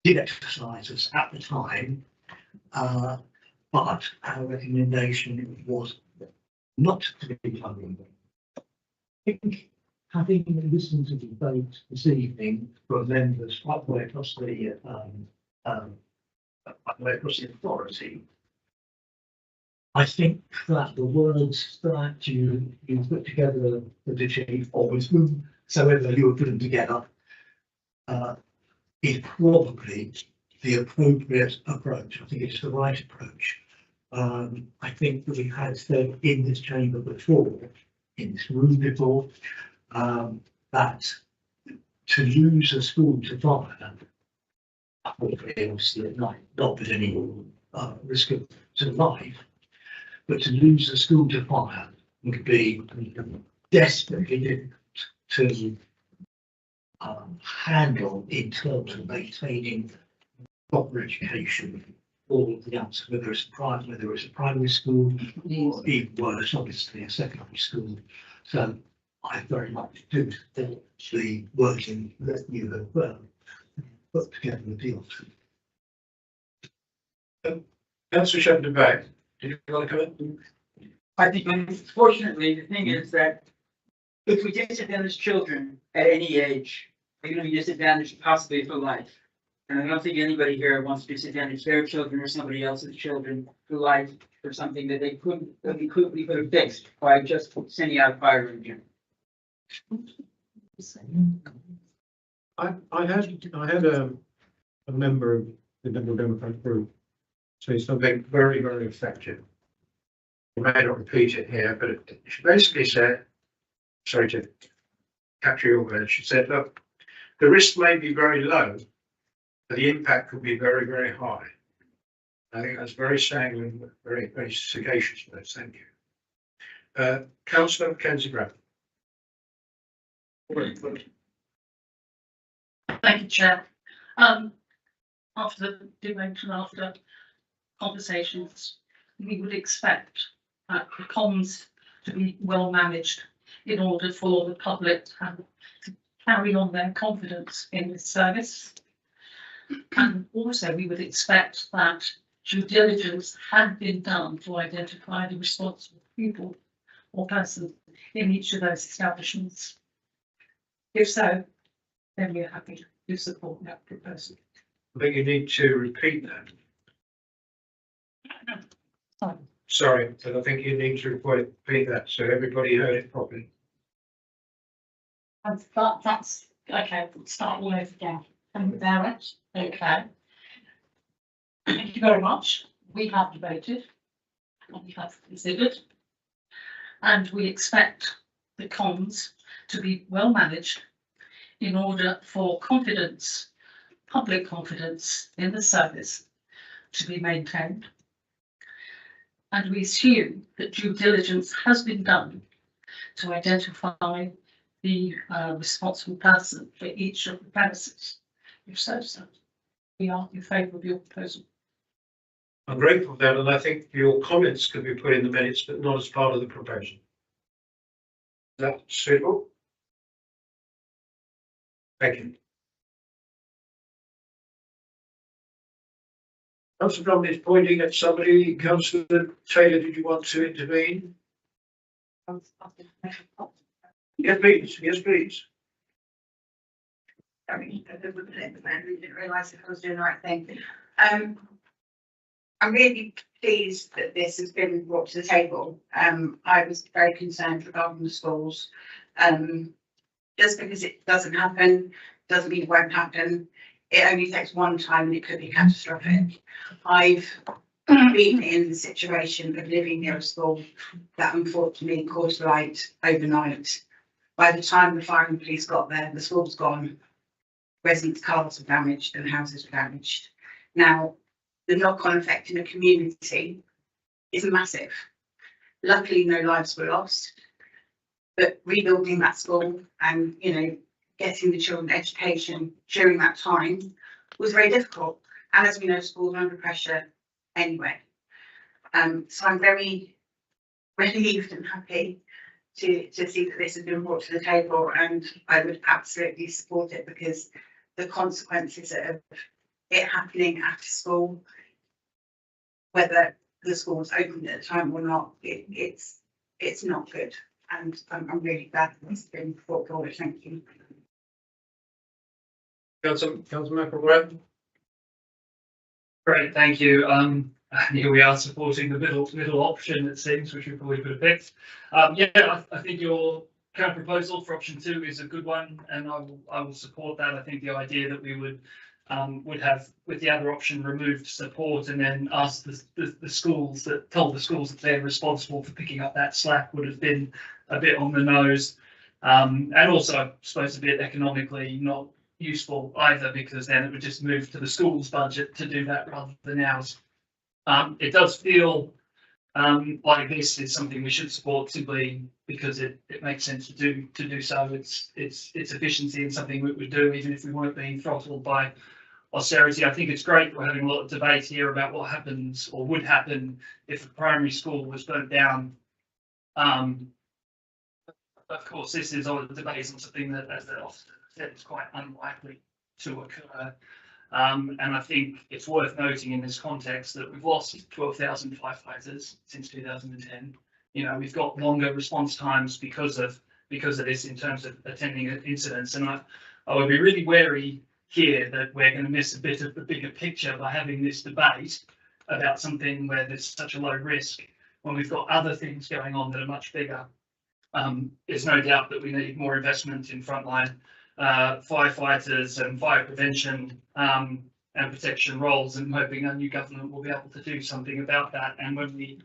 did exercise us at the time, but our recommendation was not to be funding them. I think, having listened to the debate this evening from members right the way across the authority, I think that the words that you put together for the chief, or with whomsoever you were putting together, is probably the appropriate approach. I think it's the right approach. I think that we had said in this chamber before, in this room before, that to lose a school to fire, obviously at night, not with any risk to life, but to lose a school to fire would be desperately difficult to handle in terms of maintaining proper education for the youngsters, whether it's a primary school, or even worse, obviously, a secondary school. So I very much do support the working that you have put together with the option. Councillor Shepherd back. Did you want to comment? I think, unfortunately, the thing is that if we disadvantage children at any age, they're going to be disadvantaged possibly for life. And I don't think anybody here wants to disadvantage their children or somebody else's children for life for something that we could have fixed by just sending out a fire engine. I had a member of the Liberal Democrat group say something very, very effective. I may not repeat it here, but she basically said, sorry to capture your words, she said, look, the risk may be very low, but the impact could be very, very high. I think that's very sanguine, very, very sagacious words. Thank you. Councillor Mackenzie Brown. Thank you, Chair. After the debate and after conversations, we would expect the comms to be well managed in order for the public to carry on their confidence in this service. And also we would expect that due diligence had been done to identify the responsible people or person in each of those establishments. If so, then we're happy to support that proposal. I think you need to repeat that. Sorry. Sorry, but I think you need to repeat that so everybody heard it properly. And that's okay. We'll start all over again. And there it. Okay. Thank you very much. We have debated and we have considered, and we expect the comms to be well managed in order for confidence, public confidence in the service to be maintained. And we assume that due diligence has been done to identify the responsible person for each of the premises. If so, we are in favour of your proposal. I'm grateful for that, and I think your comments could be put in the minutes, but not as part of the proposal. Is that suitable? Thank you. Councillor Bromley is pointing at somebody. Councillor Taylor, did you want to intervene? Yes, please. Yes, please. Sorry, I didn't realise if I was doing the right thing. I'm really pleased that this has been brought to the table. I was very concerned regarding the schools. Just because it doesn't happen, doesn't mean it won't happen. It only takes one time and it could be catastrophic. I've been in the situation of living near a school that unfortunately caused light overnight. By the time the fire and police got there, the school was gone. Residents' cars were damaged and houses were damaged. Now, the knock-on effect in the community is massive. Luckily, no lives were lost, but rebuilding that school and, you know, getting the children education during that time was very difficult. And as we know, schools are under pressure anyway. So I'm very relieved and happy to see that this has been brought to the table, and I would absolutely support it because the consequences of it happening after school, whether the school was open at the time or not, it's not good. And I'm really glad that this has been brought forward. Thank you. Councillor McElroy. Great, thank you. Here we are supporting the middle option, it seems, which we probably could have picked. Yeah, I think your current proposal for option 2 is a good one, and I will support that. I think the idea that we would have, with the other option, removed support and then ask the schools that told the schools that they're responsible for picking up that slack would have been a bit on the nose, and also I suppose a bit economically not useful either, because then it would just move to the school's budget to do that rather than ours. It does feel like this is something we should support simply because it makes sense to do so. It's efficiency and something we would do even if we weren't being throttled by austerity. I think it's great we're having a lot of debate here about what happens or would happen if a primary school was burnt down. Of course, this is a debate on something that, as the officer said, is quite unlikely to occur. And I think it's worth noting in this context that we've lost 12,000 firefighters since 2010. You know, we've got longer response times because of this in terms of attending incidents. And I would be really wary here that we're going to miss a bit of the bigger picture by having this debate about something where there's such a low risk when we've got other things going on that are much bigger. There's no doubt that we need more investment in frontline firefighters and fire prevention and protection roles, and hoping our new government will be able to do something about that. And when we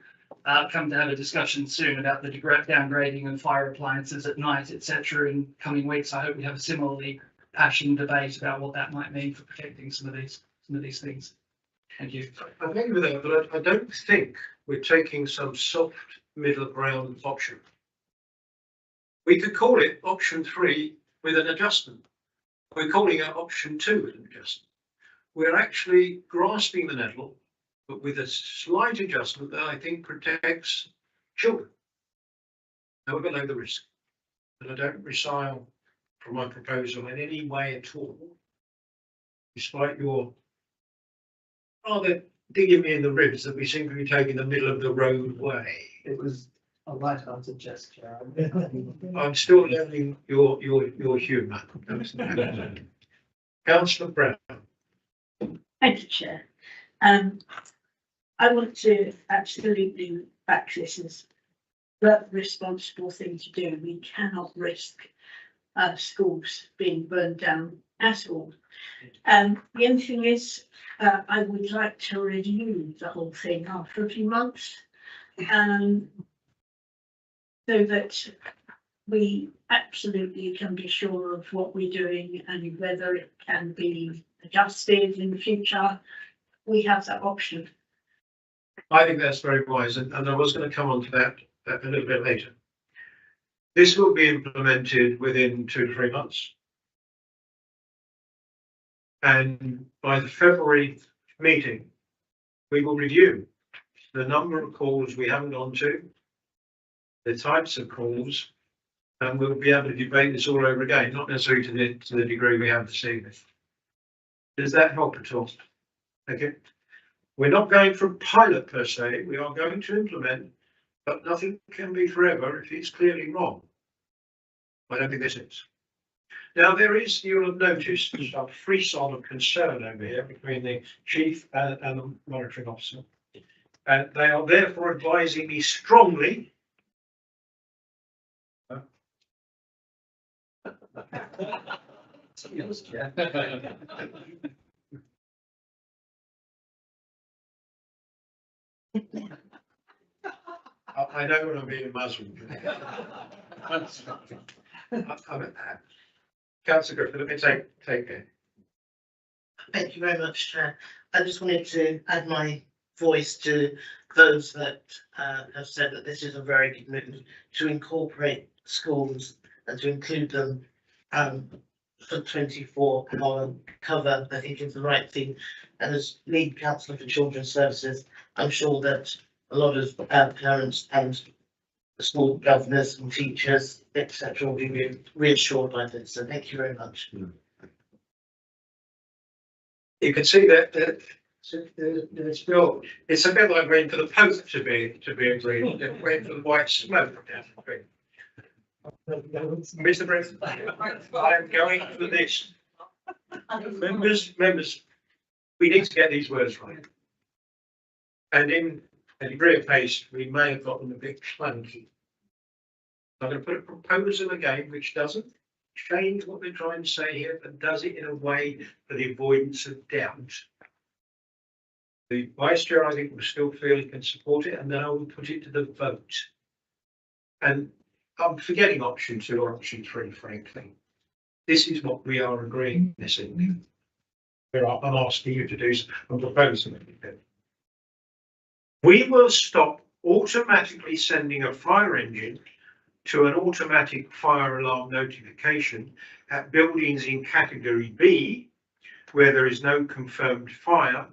come to have a discussion soon about the downgrading of fire appliances at night, etc., in coming weeks, I hope we have a similarly passionate debate about what that might mean for protecting some of these things. Thank you. I agree with that, but I don't think we're taking some soft middle ground option. We could call it option 3 with an adjustment. We're calling it option 2 with an adjustment. We're actually grasping the nettle, but with a slight adjustment that I think protects children, however low the risk. And I don't resile from my proposal in any way at all, despite your rather digging me in the ribs that we seem to be taking the middle of the road way. It was a light-hearted gesture. I'm still learning your humour. Councillor Brown. Thank you, Chair. I want to absolutely back this as the responsible thing to do. We cannot risk schools being burned down at all. The only thing is, I would like to review the whole thing after a few months, so that we absolutely can be sure of what we're doing and whether it can be adjusted in the future. We have that option. I think that's very wise, and I was going to come on to that a little bit later. This will be implemented within 2 to 3 months. And by the February meeting, we will review the number of calls we haven't gone to, the types of calls, and we'll be able to debate this all over again, not necessarily to the degree we have this evening. Does that help at all? Okay. We're not going for a pilot per se, we are going to implement, but nothing can be forever if it's clearly wrong. I don't think this is. Now there is, you'll have noticed, a frisson of concern over here between the chief and the monitoring officer. And they are therefore advising me strongly I know when I'm being a Muslim. Councillor Griffin, let me take it. Thank you very much, Chair. I just wanted to add my voice to those that have said that this is a very good move to incorporate schools and to include them for 24-hour cover. I think is the right thing. And as lead counsellor for Children's Services, I'm sure that a lot of parents and school governors and teachers, etc., will be reassured by this. So thank you very much. You can see that there's still, it's a bit like waiting for the Pope to be agreed, waiting for the white smoke. Mr. President, I'm going for this. Members, we need to get these words right. And in a degree of haste, we may have got them a bit clunky. I'm going to put a proposal again, which doesn't change what we're trying to say here, but does it in a way for the avoidance of doubt. The Vice Chair, I think, will still feel he can support it, and then I will put it to the vote. And I'm forgetting option 2 or option 3, frankly. This is what we are agreeing this evening. I'm asking you to do some proposal. We will stop automatically sending a fire engine to an automatic fire alarm notification at buildings in category B, where there is no confirmed fire,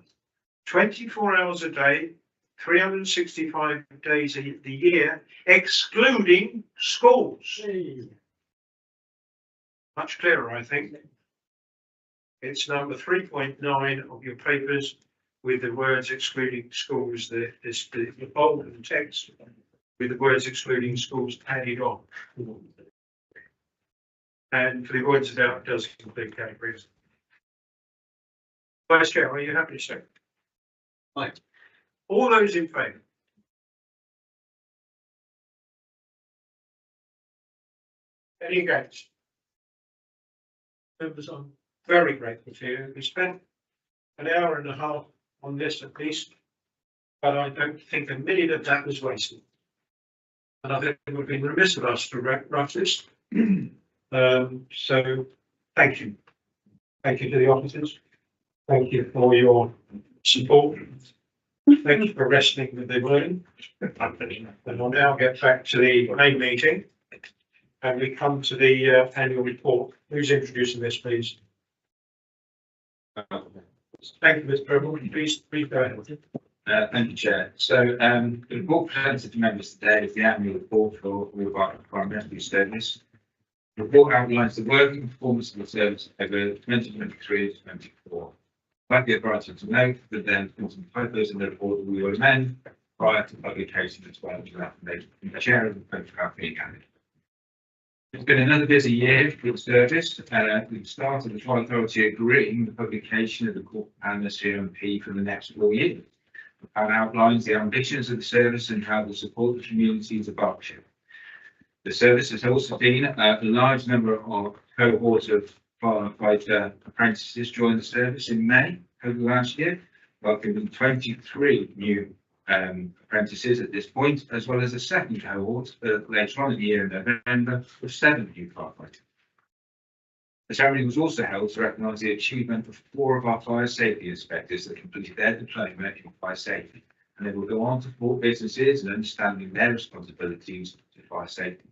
24 hours a day, 365 days a the year, excluding schools. Much clearer, I think. It's number 3.9 of your papers with the words excluding schools, the bold and text with the words excluding schools added on. And for the avoidance of doubt, it does include categories. Vice Chair, are you happy to say? Right. All those in favour? Any against? Members, I'm very grateful to you. We spent an hour and a half on this at least, but I don't think a minute of that was wasted. And I think it would be remiss of us to rush this. So thank you. Thank you to the officers. Thank you for your support. Thank you for wrestling with the wording. And we'll now get back to the main meeting. And we come to the annual report. Who's introducing this, please? Thank you, Mr. Purple. Please go ahead. Thank you, Chair. So the report presented to members today is the annual report for Environmental Service. The report outlines the working performance of the service over 2023 to 24. Like the authority to note that there have been some typos in the report that we will amend prior to publication as well as that from the Chair of the photograph being added. It's been another busy year for the service. We've started the Trial Authority agreeing the publication of the and the CMP for the next 4 years. The plan outlines the ambitions of the service and how to support the communities of Berkshire. The service has also seen a large number of cohorts of firefighter apprentices join the service in May over the last year, welcoming 23 new apprentices at this point, as well as a second cohort later on in the year in November with 7 new firefighters. The ceremony was also held to recognise the achievement of 4 of our fire safety inspectors that completed their diploma in fire safety, and they will go on to support businesses in understanding their responsibilities to fire safety.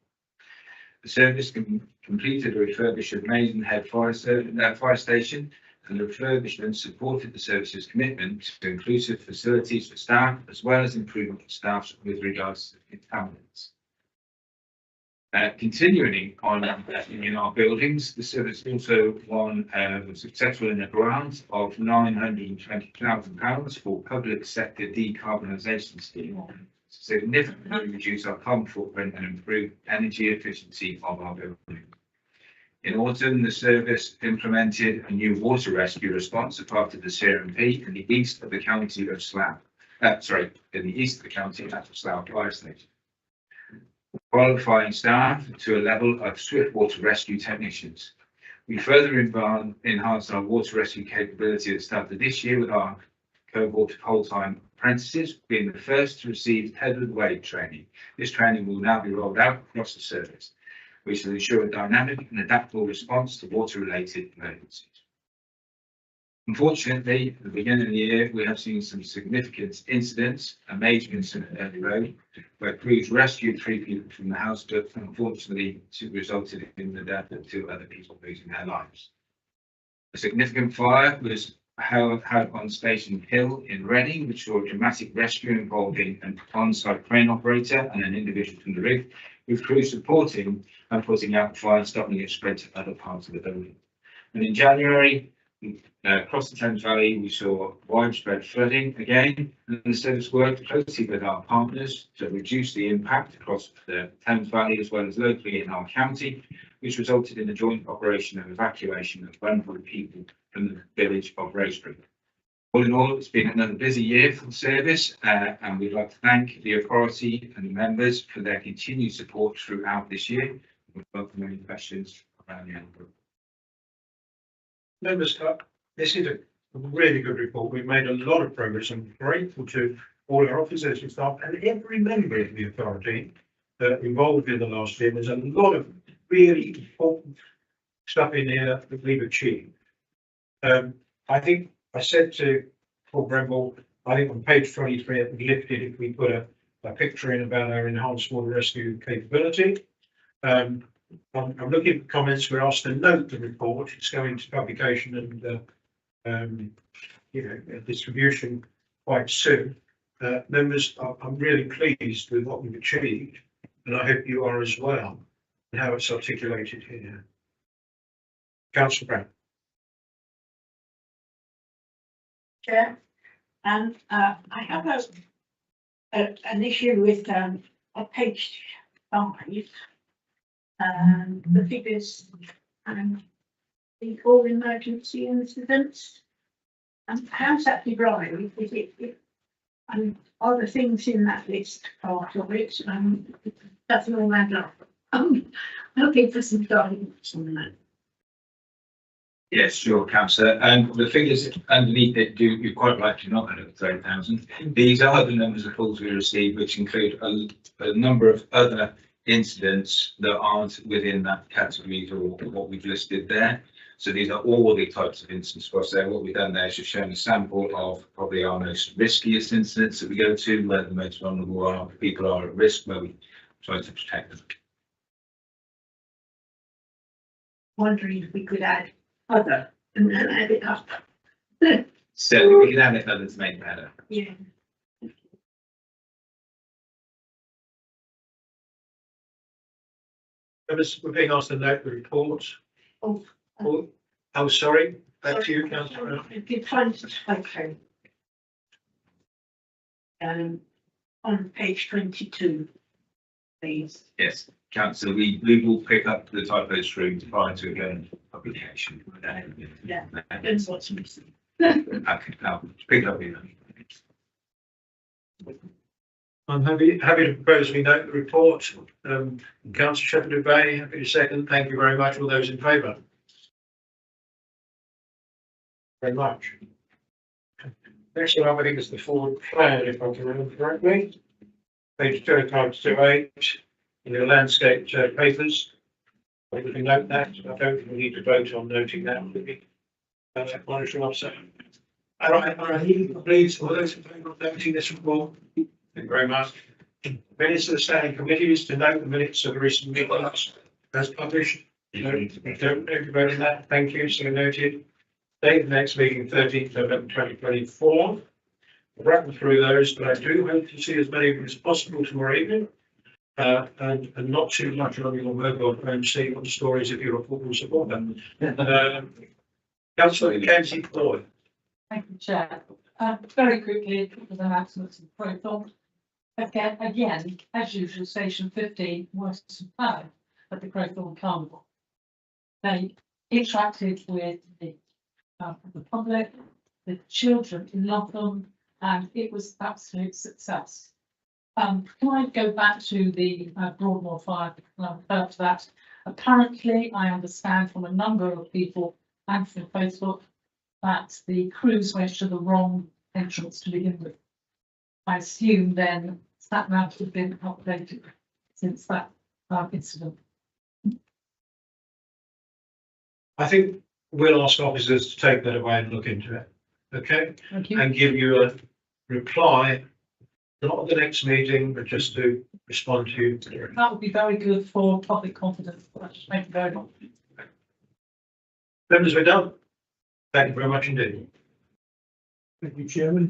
The service completed a refurbish of Maidenhead Fire Station, and the refurbishment supported the service's commitment to inclusive facilities for staff, as well as improvement for staff with regards to contaminants. Continuing on investing in our buildings, the service also was successful in a grant of £920,000 for public sector decarbonisation scheme, to significantly reduce our carbon footprint and improve energy efficiency of our buildings. In autumn, the service implemented a new water rescue response as part of the CRMP in the east of the county of Slough, in the east of the county at the Slough Fire Station. Qualifying staff to a level of swift water rescue technicians. We further enhanced our water rescue capability at the start of this year with our cohort of whole-time apprentices being the first to receive tethered wave training. This training will now be rolled out across the service, which will ensure a dynamic and adaptable response to water-related emergencies. Unfortunately, at the beginning of the year, we have seen some significant incidents. A major incident at Early Road, where crews rescued 3 people from the house, but unfortunately it resulted in the death of 2 other people losing their lives. A significant fire was held on Station Hill in Reading, which saw a dramatic rescue involving an on-site crane operator and an individual from the rig, with crews supporting and putting out the fire and stopping it spread to other parts of the building. And in January, across the Thames Valley, we saw widespread flooding again, and the service worked closely with our partners to reduce the impact across the Thames Valley as well as locally in our county, which resulted in a joint operation of evacuation of vulnerable people from the village of Rosebery. All in all, it's been another busy year for the service, and we'd like to thank the authority and the members for their continued support throughout this year. We welcome any questions around the end. Members, this is a really good report. We've made a lot of progress. I'm grateful to all our officers and staff and every member of the authority involved in the last year. There's a lot of really important stuff in here that we've achieved. I think I said to Paul Bremble, I think on page 23 it would be lifted if we put a picture in about our enhanced water rescue capability. I'm looking at comments. We're asked to note the report. It's going to publication and distribution quite soon. Members, I'm really pleased with what we've achieved, and I hope you are as well, and how it's articulated here. Councillor Brown. Chair, and I have an issue with on page 5. The figures the all emergency incidents. And how's that derived? Is it are the things in that list part of it? Doesn't all add up. Looking for some guidance on that. Yes, sure, Councillor. And the figures underneath it, you're quite right, you're not under 30,000. These are the numbers of calls we received, which include a number of other incidents that aren't within that category or what we've listed there. So these are all the types of incidents across there. What we've done there is just shown a sample of probably our most riskiest incidents that we go to, where the most vulnerable people are at risk, where we try to protect them. Wondering if we could add other and then add it up. So we can add it other to make it better. Yeah. We're being asked to note the report. Oh, sorry. Back to you, Councillor. If you find it, okay. On page 22, please. Yes, Councillor, we will pick up the typos through prior to going to publication. Yeah, that's what's missing. I'll pick it up here. I'm happy to propose we note the report. Councillor Shepherd-Bay, happy to second. Thank you very much. All those in favour? Very much. Next one, I think, is the forward plan, if I can remember correctly. Page 2528 in your landscape papers. We can note that. I don't think we need to vote on noting that. Monitoring officer. All right, please, all those in favour of noting this report? Thank you very much. Minutes of the standing committees to note the minutes of the recent meetings as published. No, don't vote on that. Thank you. So noted. Date of the next meeting, 13th November 2024. I'll rattle through those, but I do hope to see as many of you as possible tomorrow evening. And not too much on your mobile phone, see what stories if you're a football supporter. Councillor Mackenzie Boyd. Thank you, Chair. Very quickly, because I'm absent from Crowthorne. Again, as usual, Station 15 was superb at the Crowthorne Carnival. They interacted with the public, the children loved them, and it was absolute success. Can I go back to the Broadmoor fire, to that? Apparently, I understand from a number of people and from Facebook that the crews went to the wrong entrance to begin with. I assume then sat navs have been updated since that incident. I think we'll ask officers to take that away and look into it, okay? Thank you. And give you a reply, not at the next meeting, but just to respond to you. That would be very good for public confidence. Thank you very much. Members, we're done. Thank you very much indeed. Thank you, Chairman.